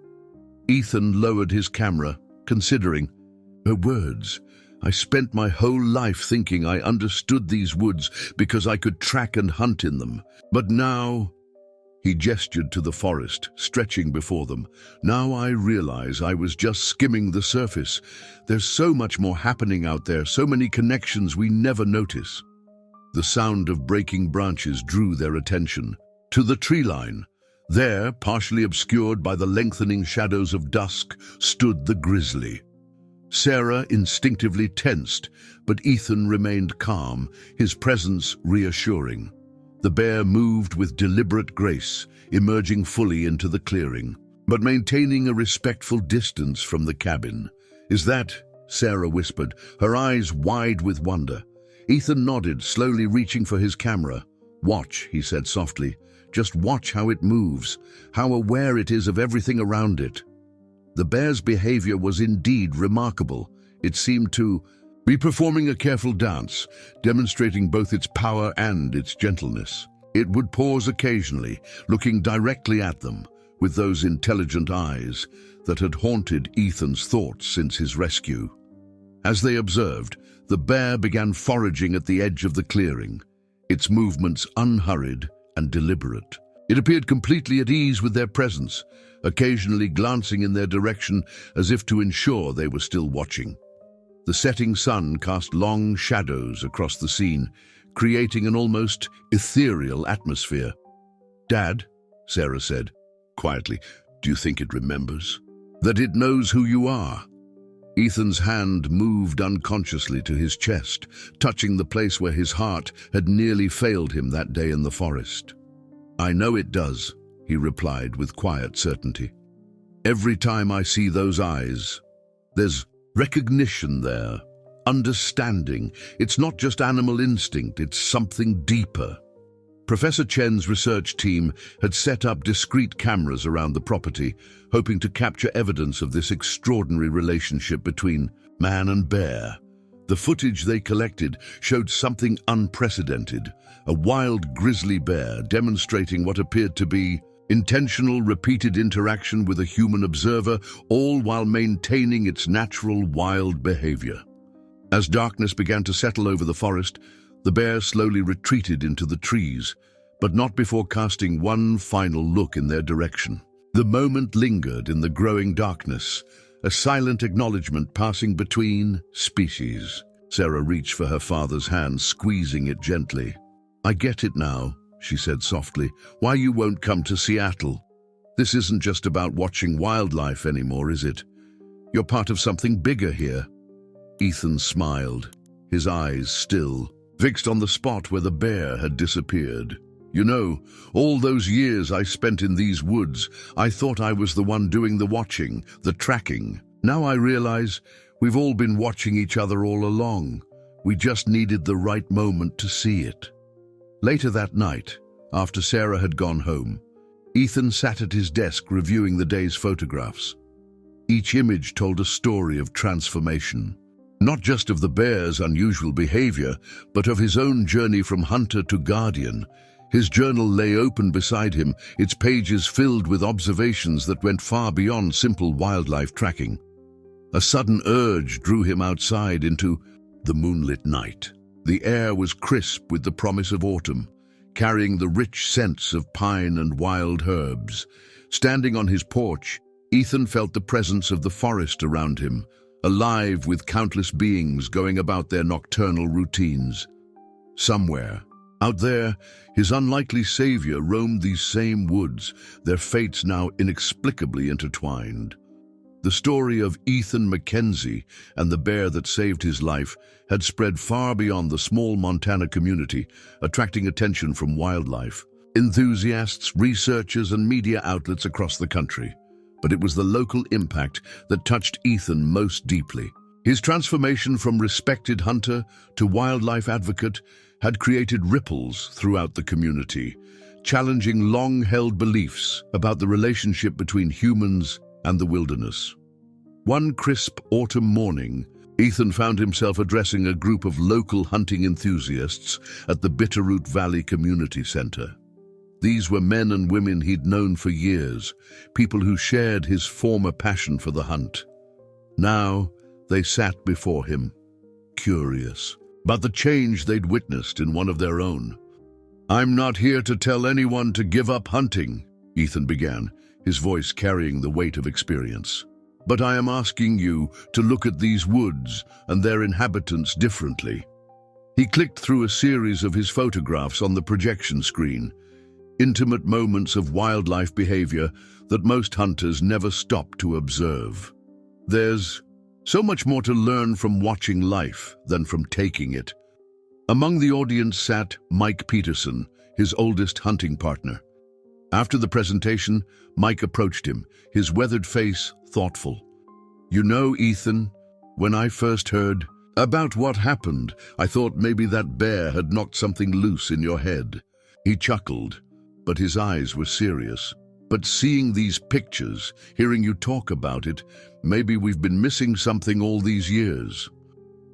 Ethan lowered his camera, considering. Her words. "I spent my whole life thinking I understood these woods because I could track and hunt in them. But now," he gestured to the forest, stretching before them, "now I realize I was just skimming the surface. There's so much more happening out there, so many connections we never notice." The sound of breaking branches drew their attention. To the tree line, there, partially obscured by the lengthening shadows of dusk, stood the grizzly. Sarah instinctively tensed, but Ethan remained calm, his presence reassuring. The bear moved with deliberate grace, emerging fully into the clearing, but maintaining a respectful distance from the cabin. "Is that?" Sarah whispered, her eyes wide with wonder. Ethan nodded, slowly reaching for his camera. "Watch," he said softly. "Just watch how it moves, how aware it is of everything around it." The bear's behavior was indeed remarkable. It seemed to be performing a careful dance, demonstrating both its power and its gentleness. It would pause occasionally, looking directly at them, with those intelligent eyes that had haunted Ethan's thoughts since his rescue. As they observed, the bear began foraging at the edge of the clearing, its movements unhurried and deliberate. It appeared completely at ease with their presence, occasionally glancing in their direction as if to ensure they were still watching. The setting sun cast long shadows across the scene, creating an almost ethereal atmosphere. "Dad," Sarah said, quietly, "do you think it remembers? That it knows who you are?" Ethan's hand moved unconsciously to his chest, touching the place where his heart had nearly failed him that day in the forest. "I know it does," he replied with quiet certainty. "Every time I see those eyes, there's recognition there, understanding. It's not just animal instinct, it's something deeper." Professor Chen's research team had set up discrete cameras around the property, hoping to capture evidence of this extraordinary relationship between man and bear. The footage they collected showed something unprecedented, a wild grizzly bear demonstrating what appeared to be intentional, repeated interaction with a human observer, all while maintaining its natural wild behavior. As darkness began to settle over the forest, the bear slowly retreated into the trees, but not before casting one final look in their direction. The moment lingered in the growing darkness, a silent acknowledgement passing between species. Sarah reached for her father's hand, squeezing it gently. "I get it now," she said softly, "why you won't come to Seattle. This isn't just about watching wildlife anymore, is it? You're part of something bigger here." Ethan smiled, his eyes still, fixed on the spot where the bear had disappeared. "You know, all those years I spent in these woods, I thought I was the one doing the watching, the tracking. Now I realize we've all been watching each other all along. We just needed the right moment to see it." Later that night, after Sarah had gone home, Ethan sat at his desk reviewing the day's photographs. Each image told a story of transformation, not just of the bear's unusual behavior, but of his own journey from hunter to guardian, His journal lay open beside him, its pages filled with observations that went far beyond simple wildlife tracking. A sudden urge drew him outside into the moonlit night. The air was crisp with the promise of autumn, carrying the rich scents of pine and wild herbs. Standing on his porch, Ethan felt the presence of the forest around him, alive with countless beings going about their nocturnal routines. Somewhere, out there, his unlikely savior roamed these same woods, their fates now inexplicably intertwined. The story of Ethan McKenzie and the bear that saved his life had spread far beyond the small Montana community, attracting attention from wildlife enthusiasts, researchers, and media outlets across the country. But it was the local impact that touched Ethan most deeply. His transformation from respected hunter to wildlife advocate had created ripples throughout the community, challenging long-held beliefs about the relationship between humans and the wilderness. One crisp autumn morning, Ethan found himself addressing a group of local hunting enthusiasts at the Bitterroot Valley Community Center. These were men and women he'd known for years, people who shared his former passion for the hunt. Now, they sat before him, curious about the change they'd witnessed in one of their own. "I'm not here to tell anyone to give up hunting," Ethan began, his voice carrying the weight of experience. "But I am asking you to look at these woods and their inhabitants differently." He clicked through a series of his photographs on the projection screen, intimate moments of wildlife behavior that most hunters never stop to observe. There's so much more to learn from watching life than from taking it. Among the audience sat Mike Peterson, his oldest hunting partner. After the presentation, Mike approached him, his weathered face thoughtful. "You know, Ethan, when I first heard about what happened, I thought maybe that bear had knocked something loose in your head." He chuckled, but his eyes were serious. "But seeing these pictures, hearing you talk about it, maybe we've been missing something all these years."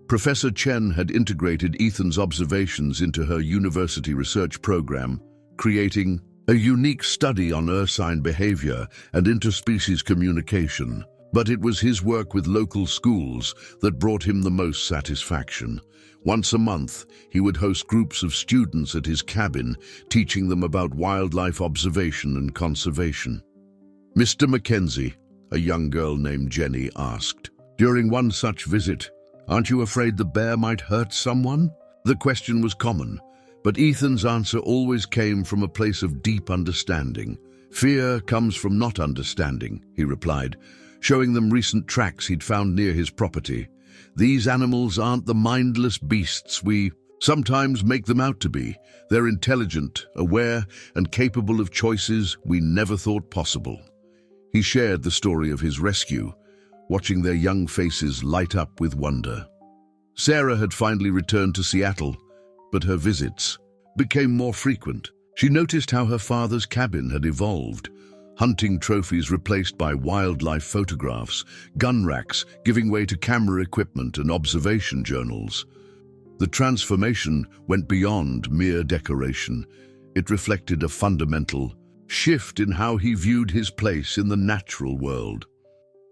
Professor Chen had integrated Ethan's observations into her university research program, creating a unique study on ursine behavior and interspecies communication. But it was his work with local schools that brought him the most satisfaction. Once a month, he would host groups of students at his cabin, teaching them about wildlife observation and conservation. "Mr. McKenzie," a young girl named Jenny asked, during one such visit, "aren't you afraid the bear might hurt someone?" The question was common, but Ethan's answer always came from a place of deep understanding. "Fear comes from not understanding," he replied, showing them recent tracks he'd found near his property. "These animals aren't the mindless beasts we sometimes make them out to be. They're intelligent, aware, and capable of choices we never thought possible." He shared the story of his rescue, watching their young faces light up with wonder. Sarah had finally returned to Seattle, but her visits became more frequent. She noticed how her father's cabin had evolved. Hunting trophies replaced by wildlife photographs, gun racks giving way to camera equipment and observation journals. The transformation went beyond mere decoration. It reflected a fundamental shift in how he viewed his place in the natural world.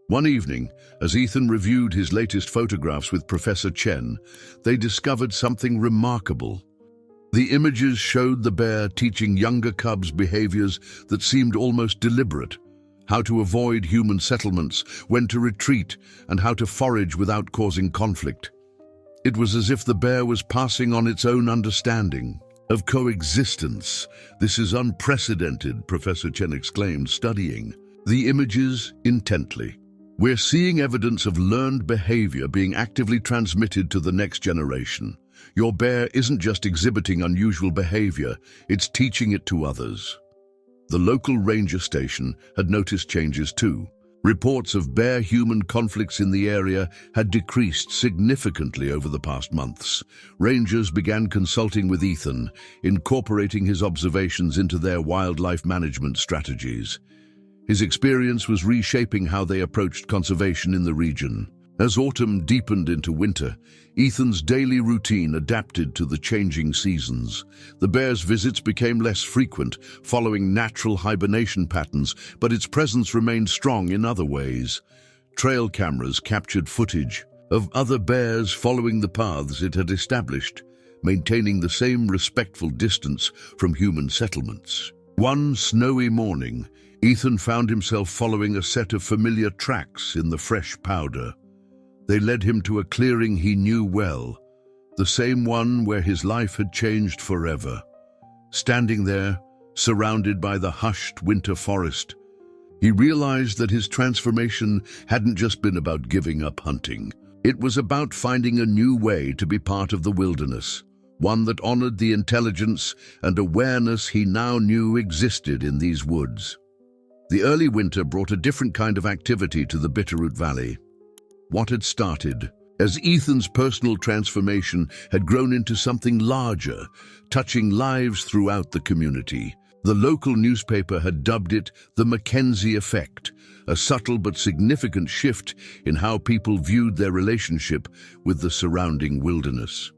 One evening, as Ethan reviewed his latest photographs with Professor Chen, they discovered something remarkable. The images showed the bear teaching younger cubs behaviors that seemed almost deliberate: how to avoid human settlements, when to retreat, and how to forage without causing conflict. It was as if the bear was passing on its own understanding of coexistence. "This is unprecedented," Professor Chen exclaimed, studying the images intently. "We're seeing evidence of learned behavior being actively transmitted to the next generation. Your bear isn't just exhibiting unusual behavior, it's teaching it to others." The local ranger station had noticed changes too. Reports of bear-human conflicts in the area had decreased significantly over the past months. Rangers began consulting with Ethan, incorporating his observations into their wildlife management strategies. His experience was reshaping how they approached conservation in the region. As autumn deepened into winter, Ethan's daily routine adapted to the changing seasons. The bear's visits became less frequent, following natural hibernation patterns, but its presence remained strong in other ways. Trail cameras captured footage of other bears following the paths it had established, maintaining the same respectful distance from human settlements. One snowy morning, Ethan found himself following a set of familiar tracks in the fresh powder. They led him to a clearing he knew well, the same one where his life had changed forever. Standing there, surrounded by the hushed winter forest, he realized that his transformation hadn't just been about giving up hunting. It was about finding a new way to be part of the wilderness, one that honored the intelligence and awareness he now knew existed in these woods. The early winter brought a different kind of activity to the Bitterroot Valley. What had started as Ethan's personal transformation had grown into something larger, touching lives throughout the community. The local newspaper had dubbed it the McKenzie effect, a subtle but significant shift in how people viewed their relationship with the surrounding wilderness.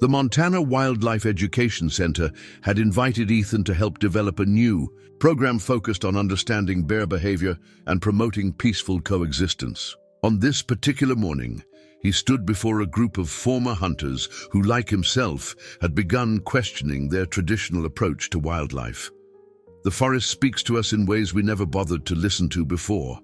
The Montana Wildlife Education Center had invited Ethan to help develop a new program focused on understanding bear behavior and promoting peaceful coexistence. On this particular morning, he stood before a group of former hunters who, like himself, had begun questioning their traditional approach to wildlife. "The forest speaks to us in ways we never bothered to listen to before,"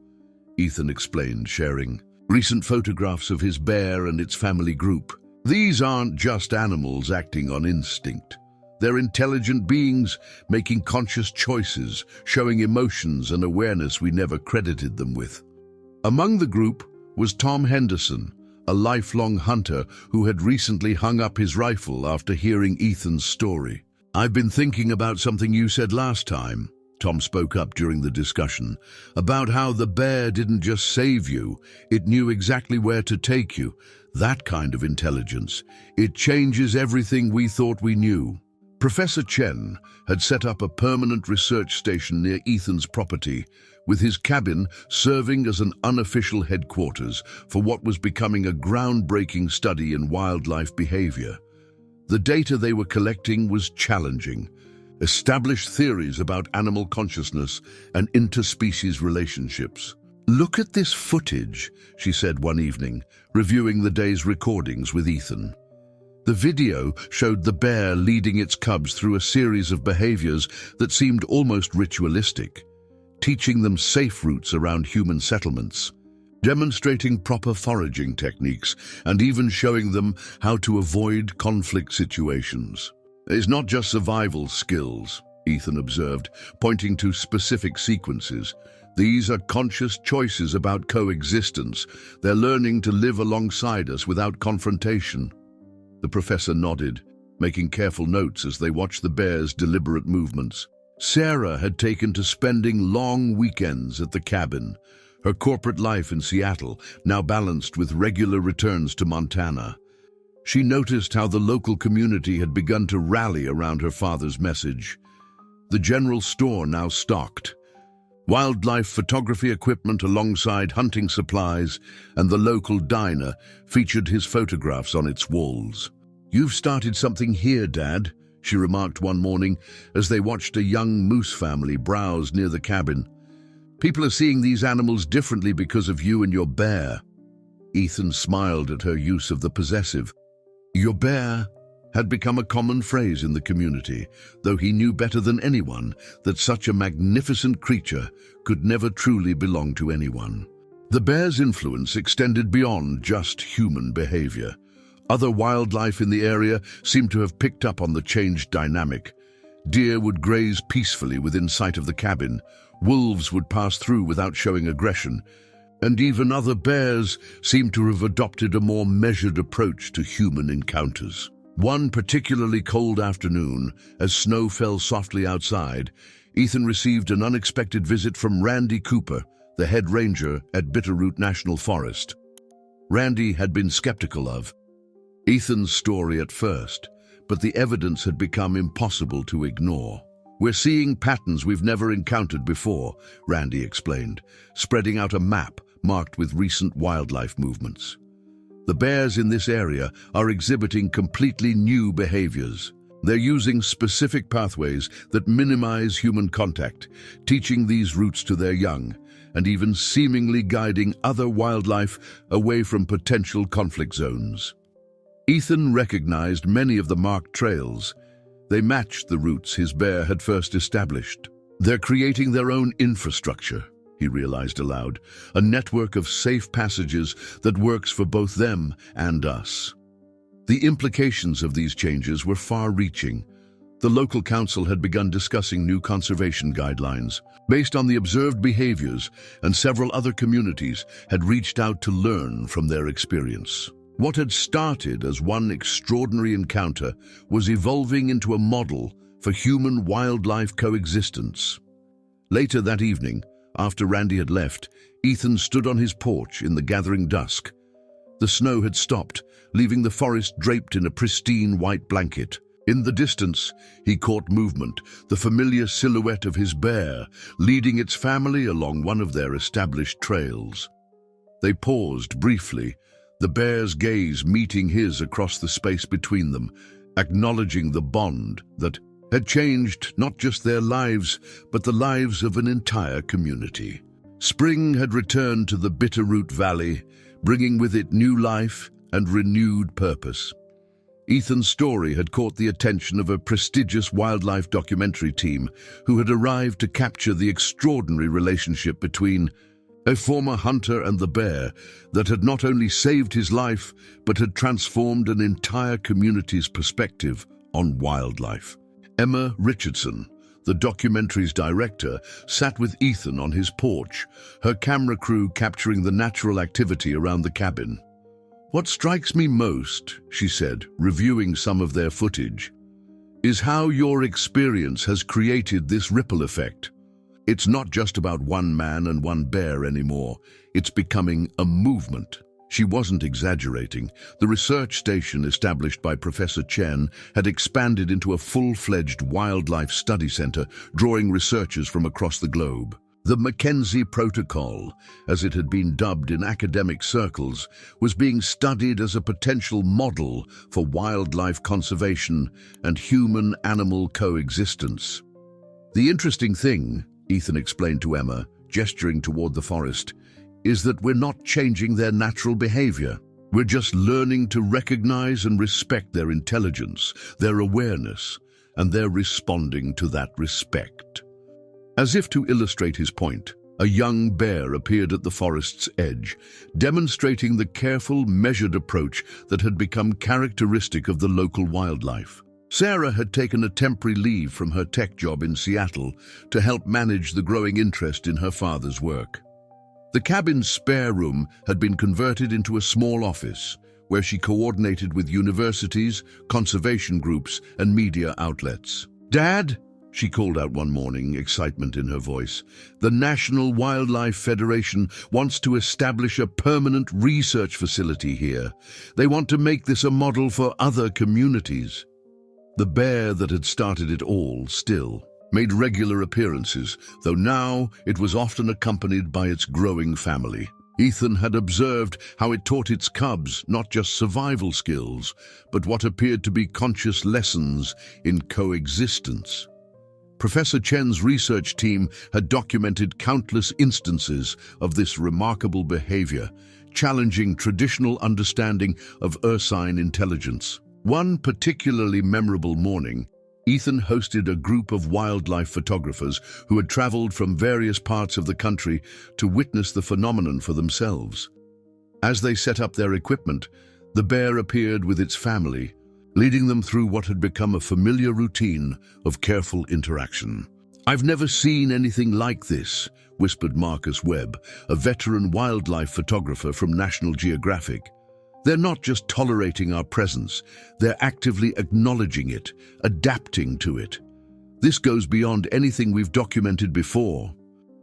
Ethan explained, sharing recent photographs of his bear and its family group. "These aren't just animals acting on instinct. They're intelligent beings making conscious choices, showing emotions and awareness we never credited them with." Among the group was Tom Henderson, a lifelong hunter who had recently hung up his rifle after hearing Ethan's story. "I've been thinking about something you said last time," Tom spoke up during the discussion, "about how the bear didn't just save you, it knew exactly where to take you. That kind of intelligence. It changes everything we thought we knew." Professor Chen had set up a permanent research station near Ethan's property, with his cabin serving as an unofficial headquarters for what was becoming a groundbreaking study in wildlife behavior. The data they were collecting was challenging. Established theories about animal consciousness and interspecies relationships. "Look at this footage," she said one evening, reviewing the day's recordings with Ethan. The video showed the bear leading its cubs through a series of behaviors that seemed almost ritualistic, teaching them safe routes around human settlements, demonstrating proper foraging techniques, and even showing them how to avoid conflict situations. "It's not just survival skills," Ethan observed, pointing to specific sequences. "These are conscious choices about coexistence. They're learning to live alongside us without confrontation." The professor nodded, making careful notes as they watched the bear's deliberate movements. Sarah had taken to spending long weekends at the cabin, her corporate life in Seattle now balanced with regular returns to Montana. She noticed how the local community had begun to rally around her father's message. The general store now stocked wildlife photography equipment alongside hunting supplies, and the local diner featured his photographs on its walls. "You've started something here, Dad," she remarked one morning as they watched a young moose family browse near the cabin. "People are seeing these animals differently because of you and your bear." Ethan smiled at her use of the possessive. "Your bear" had become a common phrase in the community, though he knew better than anyone that such a magnificent creature could never truly belong to anyone. The bear's influence extended beyond just human behavior. Other wildlife in the area seemed to have picked up on the changed dynamic. Deer would graze peacefully within sight of the cabin, wolves would pass through without showing aggression, and even other bears seemed to have adopted a more measured approach to human encounters. One particularly cold afternoon, as snow fell softly outside, Ethan received an unexpected visit from Randy Cooper, the head ranger at Bitterroot National Forest. Randy had been skeptical of Ethan's story at first, but the evidence had become impossible to ignore. "We're seeing patterns we've never encountered before," Randy explained, spreading out a map marked with recent wildlife movements. The bears in this area are exhibiting completely new behaviors. They're using specific pathways that minimize human contact, teaching these routes to their young, and even seemingly guiding other wildlife away from potential conflict zones. Ethan recognized many of the marked trails. They matched the routes his bear had first established. They're creating their own infrastructure, he realized aloud, a network of safe passages that works for both them and us. The implications of these changes were far-reaching. The local council had begun discussing new conservation guidelines based on the observed behaviors, and several other communities had reached out to learn from their experience. What had started as one extraordinary encounter was evolving into a model for human-wildlife coexistence. Later that evening, after Randy had left, Ethan stood on his porch in the gathering dusk. The snow had stopped, leaving the forest draped in a pristine white blanket. In the distance, he caught movement, the familiar silhouette of his bear, leading its family along one of their established trails. They paused briefly, the bear's gaze meeting his across the space between them, acknowledging the bond that had changed not just their lives, but the lives of an entire community. Spring had returned to the Bitterroot Valley, bringing with it new life and renewed purpose. Ethan's story had caught the attention of a prestigious wildlife documentary team who had arrived to capture the extraordinary relationship between a former hunter and the bear that had not only saved his life, but had transformed an entire community's perspective on wildlife. Emma Richardson, the documentary's director, sat with Ethan on his porch, her camera crew capturing the natural activity around the cabin. "What strikes me most," she said, reviewing some of their footage, "is how your experience has created this ripple effect. It's not just about one man and one bear anymore. It's becoming a movement." She wasn't exaggerating. The research station established by Professor Chen had expanded into a full-fledged wildlife study center, drawing researchers from across the globe. The McKenzie Protocol, as it had been dubbed in academic circles, was being studied as a potential model for wildlife conservation and human-animal coexistence. "The interesting thing," Ethan explained to Emma, gesturing toward the forest, "is that we're not changing their natural behavior. We're just learning to recognize and respect their intelligence, their awareness, and they're responding to that respect." As if to illustrate his point, a young bear appeared at the forest's edge, demonstrating the careful, measured approach that had become characteristic of the local wildlife. Sarah had taken a temporary leave from her tech job in Seattle to help manage the growing interest in her father's work. The cabin's spare room had been converted into a small office, where she coordinated with universities, conservation groups, and media outlets. "Dad," she called out one morning, excitement in her voice, "the National Wildlife Federation wants to establish a permanent research facility here. They want to make this a model for other communities." The bear that had started it all still made regular appearances, though now it was often accompanied by its growing family. Ethan had observed how it taught its cubs not just survival skills, but what appeared to be conscious lessons in coexistence. Professor Chen's research team had documented countless instances of this remarkable behavior, challenging traditional understanding of ursine intelligence. One particularly memorable morning, Ethan hosted a group of wildlife photographers who had traveled from various parts of the country to witness the phenomenon for themselves. As they set up their equipment, the bear appeared with its family, leading them through what had become a familiar routine of careful interaction. "I've never seen anything like this," whispered Marcus Webb, a veteran wildlife photographer from National Geographic. "They're not just tolerating our presence, they're actively acknowledging it, adapting to it. This goes beyond anything we've documented before."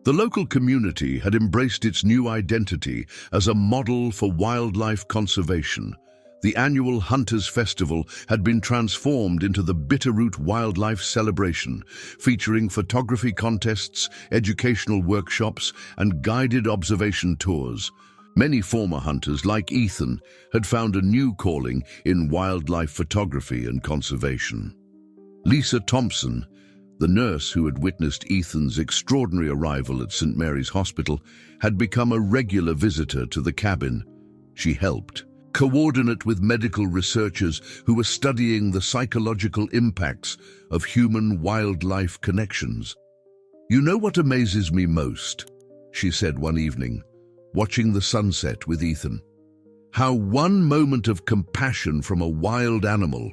The local community had embraced its new identity as a model for wildlife conservation, The annual Hunters Festival had been transformed into the Bitterroot Wildlife Celebration, featuring photography contests, educational workshops, and guided observation tours. Many former hunters, like Ethan, had found a new calling in wildlife photography and conservation. Lisa Thompson, the nurse who had witnessed Ethan's extraordinary arrival at St. Mary's Hospital, had become a regular visitor to the cabin. She helped coordinate with medical researchers who were studying the psychological impacts of human-wildlife connections. "You know what amazes me most?" she said one evening, watching the sunset with Ethan. "How one moment of compassion from a wild animal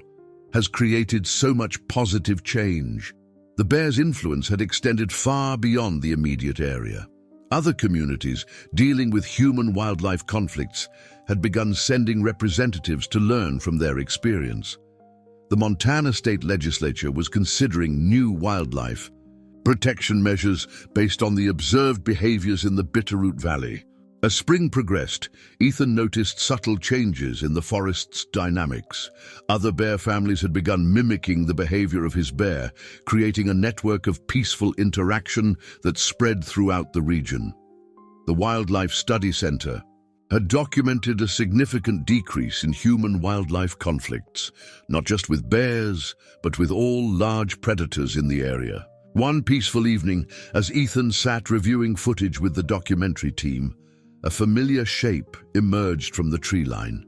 has created so much positive change." The bear's influence had extended far beyond the immediate area. Other communities dealing with human-wildlife conflicts had begun sending representatives to learn from their experience. The Montana state legislature was considering new wildlife protection measures based on the observed behaviors in the Bitterroot Valley. As spring progressed, Ethan noticed subtle changes in the forest's dynamics. Other bear families had begun mimicking the behavior of his bear, creating a network of peaceful interaction that spread throughout the region. The Wildlife Study Center had documented a significant decrease in human-wildlife conflicts, not just with bears, but with all large predators in the area. One peaceful evening, as Ethan sat reviewing footage with the documentary team, a familiar shape emerged from the tree line.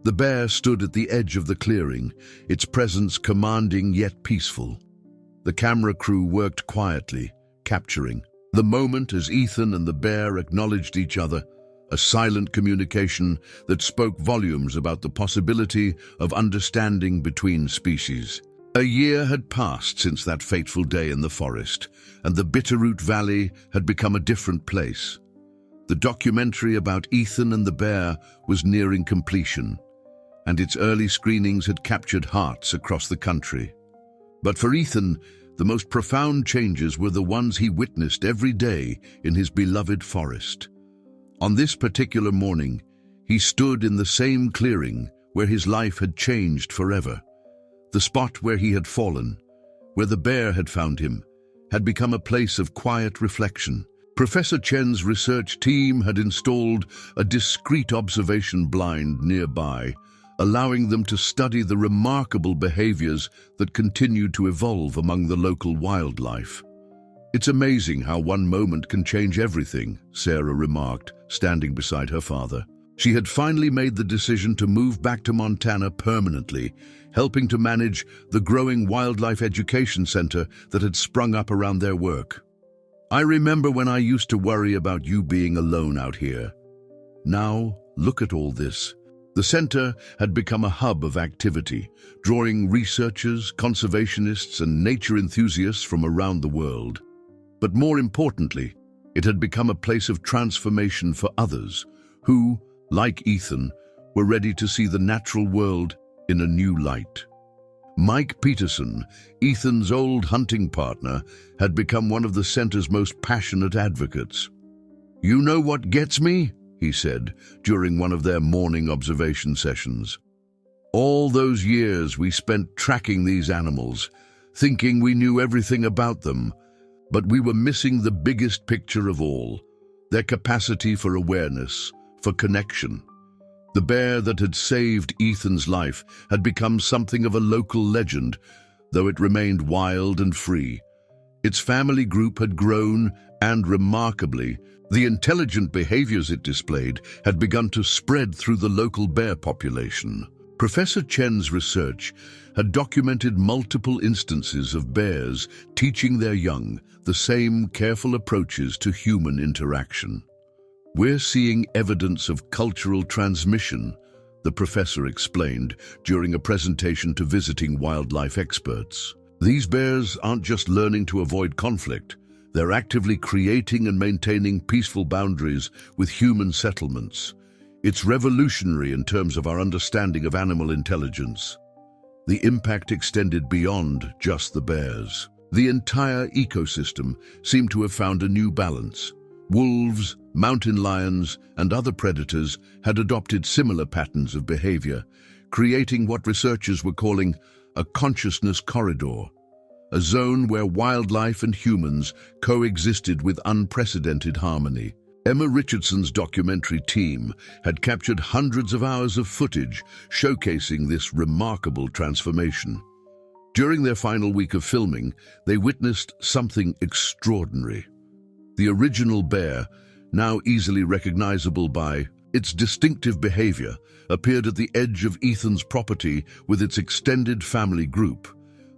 The bear stood at the edge of the clearing, its presence commanding yet peaceful. The camera crew worked quietly, capturing the moment as Ethan and the bear acknowledged each other, a silent communication that spoke volumes about the possibility of understanding between species. A year had passed since that fateful day in the forest, and the Bitterroot Valley had become a different place. The documentary about Ethan and the bear was nearing completion, and its early screenings had captured hearts across the country. But for Ethan, the most profound changes were the ones he witnessed every day in his beloved forest. On this particular morning, he stood in the same clearing where his life had changed forever. The spot where he had fallen, where the bear had found him, had become a place of quiet reflection. Professor Chen's research team had installed a discreet observation blind nearby, allowing them to study the remarkable behaviors that continued to evolve among the local wildlife. "It's amazing how one moment can change everything," Sarah remarked, standing beside her father. She had finally made the decision to move back to Montana permanently, helping to manage the growing wildlife education center that had sprung up around their work. "I remember when I used to worry about you being alone out here. Now, look at all this." The center had become a hub of activity, drawing researchers, conservationists, and nature enthusiasts from around the world. But more importantly, it had become a place of transformation for others who, like Ethan, were ready to see the natural world in a new light. Mike Peterson, Ethan's old hunting partner, had become one of the center's most passionate advocates. "You know what gets me?" he said during one of their morning observation sessions. "All those years we spent tracking these animals, thinking we knew everything about them, but we were missing the biggest picture of all, their capacity for awareness, for connection." The bear that had saved Ethan's life had become something of a local legend, though it remained wild and free. Its family group had grown, and remarkably, the intelligent behaviors it displayed had begun to spread through the local bear population. Professor Chen's research had documented multiple instances of bears teaching their young the same careful approaches to human interaction. "We're seeing evidence of cultural transmission," the professor explained during a presentation to visiting wildlife experts. "These bears aren't just learning to avoid conflict, they're actively creating and maintaining peaceful boundaries with human settlements. It's revolutionary in terms of our understanding of animal intelligence." The impact extended beyond just the bears. The entire ecosystem seemed to have found a new balance. Wolves, mountain lions, and other predators had adopted similar patterns of behavior, creating what researchers were calling a consciousness corridor, a zone where wildlife and humans coexisted with unprecedented harmony. Emma Richardson's documentary team had captured hundreds of hours of footage showcasing this remarkable transformation. During their final week of filming, they witnessed something extraordinary. The original bear, now easily recognizable by its distinctive behavior, appeared at the edge of Ethan's property with its extended family group.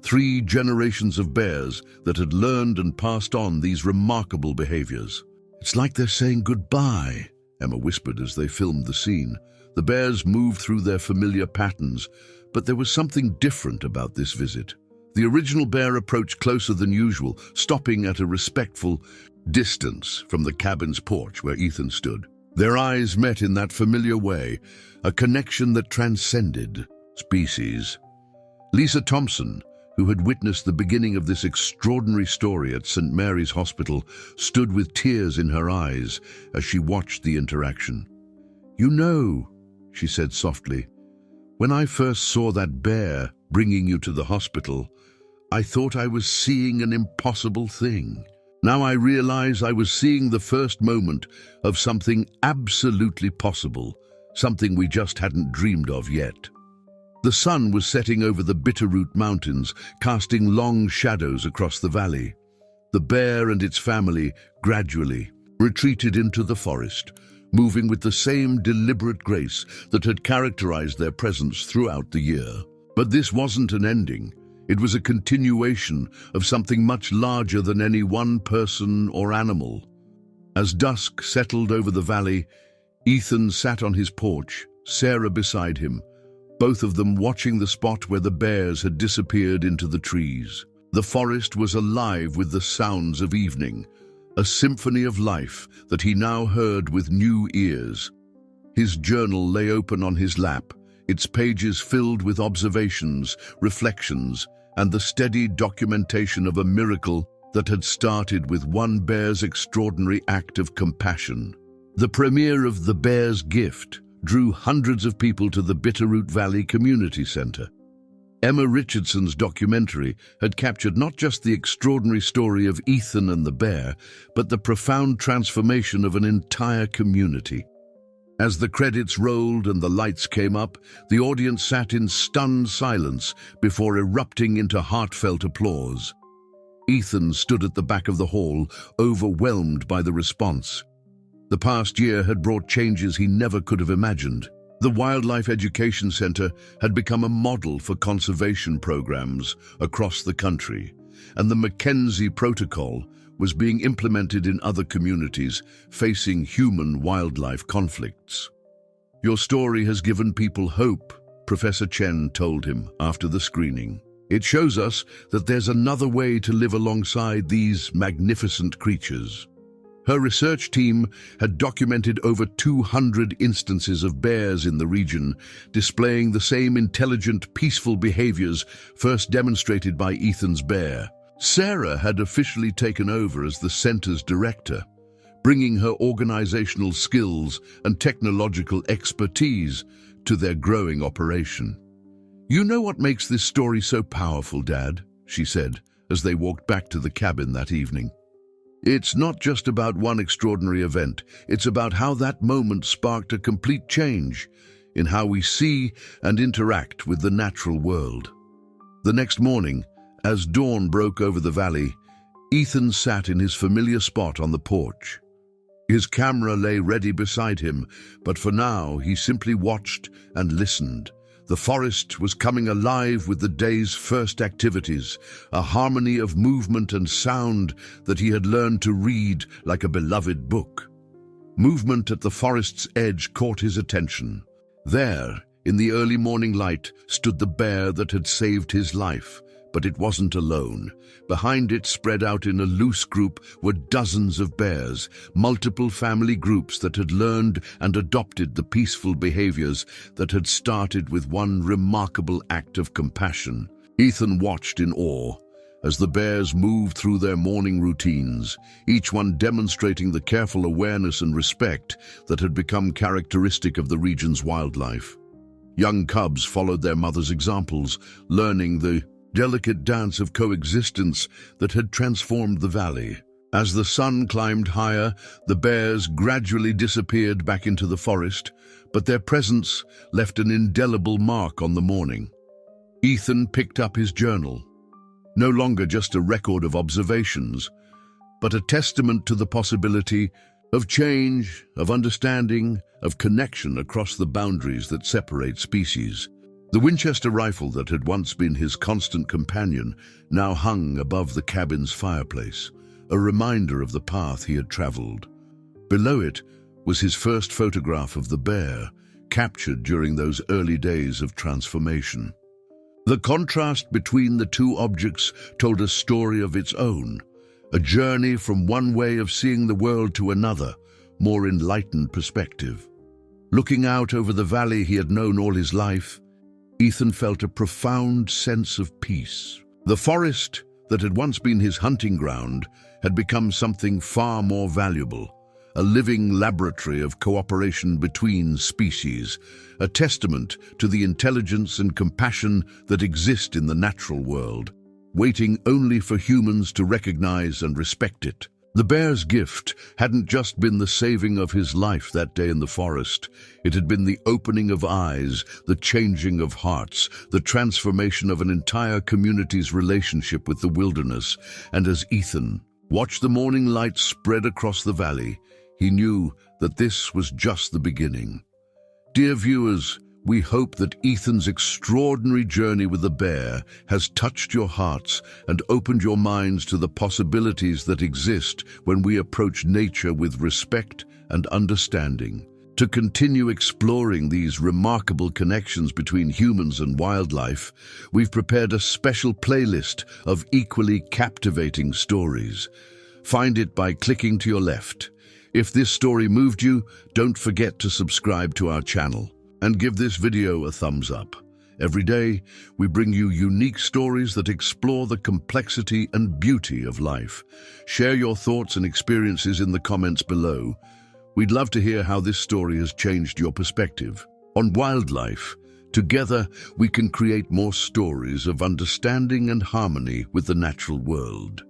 3 generations of bears that had learned and passed on these remarkable behaviors. "It's like they're saying goodbye," Emma whispered as they filmed the scene. The bears moved through their familiar patterns, but there was something different about this visit. The original bear approached closer than usual, stopping at a respectful distance from the cabin's porch where Ethan stood. Their eyes met in that familiar way, a connection that transcended species. Lisa Thompson, who had witnessed the beginning of this extraordinary story at St. Mary's Hospital, stood with tears in her eyes as she watched the interaction. "You know," she said softly, "when I first saw that bear bringing you to the hospital, I thought I was seeing an impossible thing. Now I realize I was seeing the first moment of something absolutely possible, something we just hadn't dreamed of yet." The sun was setting over the Bitterroot Mountains, casting long shadows across the valley. The bear and its family gradually retreated into the forest, moving with the same deliberate grace that had characterized their presence throughout the year. But this wasn't an ending. It was a continuation of something much larger than any one person or animal. As dusk settled over the valley, Ethan sat on his porch, Sarah beside him, both of them watching the spot where the bears had disappeared into the trees. The forest was alive with the sounds of evening, a symphony of life that he now heard with new ears. His journal lay open on his lap, its pages filled with observations, reflections, and the steady documentation of a miracle that had started with one bear's extraordinary act of compassion. The premiere of The Bear's Gift drew hundreds of people to the Bitterroot Valley Community Center. Emma Richardson's documentary had captured not just the extraordinary story of Ethan and the bear, but the profound transformation of an entire community. As the credits rolled and the lights came up, the audience sat in stunned silence before erupting into heartfelt applause. Ethan stood at the back of the hall, overwhelmed by the response. The past year had brought changes he never could have imagined. The Wildlife Education Center had become a model for conservation programs across the country, and the McKenzie Protocol was being implemented in other communities facing human-wildlife conflicts. "Your story has given people hope," Professor Chen told him after the screening. "It shows us that there's another way to live alongside these magnificent creatures." Her research team had documented over 200 instances of bears in the region, displaying the same intelligent, peaceful behaviors first demonstrated by Ethan's bear. Sarah had officially taken over as the center's director, bringing her organizational skills and technological expertise to their growing operation. "You know what makes this story so powerful, Dad?" she said as they walked back to the cabin that evening. "It's not just about one extraordinary event. It's about how that moment sparked a complete change in how we see and interact with the natural world." The next morning, as dawn broke over the valley, Ethan sat in his familiar spot on the porch. His camera lay ready beside him, but for now he simply watched and listened. The forest was coming alive with the day's first activities, a harmony of movement and sound that he had learned to read like a beloved book. Movement at the forest's edge caught his attention. There, in the early morning light, stood the bear that had saved his life. But it wasn't alone. Behind it, spread out in a loose group, were dozens of bears, multiple family groups that had learned and adopted the peaceful behaviors that had started with one remarkable act of compassion. Ethan watched in awe as the bears moved through their morning routines, each one demonstrating the careful awareness and respect that had become characteristic of the region's wildlife. Young cubs followed their mothers' examples, learning the delicate dance of coexistence that had transformed the valley. As the sun climbed higher, the bears gradually disappeared back into the forest, but their presence left an indelible mark on the morning. Ethan picked up his journal, no longer just a record of observations, but a testament to the possibility of change, of understanding, of connection across the boundaries that separate species. The Winchester rifle that had once been his constant companion now hung above the cabin's fireplace, a reminder of the path he had traveled. Below it was his first photograph of the bear, captured during those early days of transformation. The contrast between the two objects told a story of its own, a journey from one way of seeing the world to another, more enlightened perspective. Looking out over the valley he had known all his life, Ethan felt a profound sense of peace. The forest that had once been his hunting ground had become something far more valuable, a living laboratory of cooperation between species, a testament to the intelligence and compassion that exist in the natural world, waiting only for humans to recognize and respect it. The bear's gift hadn't just been the saving of his life that day in the forest. It had been the opening of eyes, the changing of hearts, the transformation of an entire community's relationship with the wilderness. And as Ethan watched the morning light spread across the valley, he knew that this was just the beginning. Dear viewers, we hope that Ethan's extraordinary journey with the bear has touched your hearts and opened your minds to the possibilities that exist when we approach nature with respect and understanding. To continue exploring these remarkable connections between humans and wildlife, we've prepared a special playlist of equally captivating stories. Find it by clicking to your left. If this story moved you, don't forget to subscribe to our channel and give this video a thumbs up. Every day, we bring you unique stories that explore the complexity and beauty of life. Share your thoughts and experiences in the comments below. We'd love to hear how this story has changed your perspective on wildlife. Together, we can create more stories of understanding and harmony with the natural world.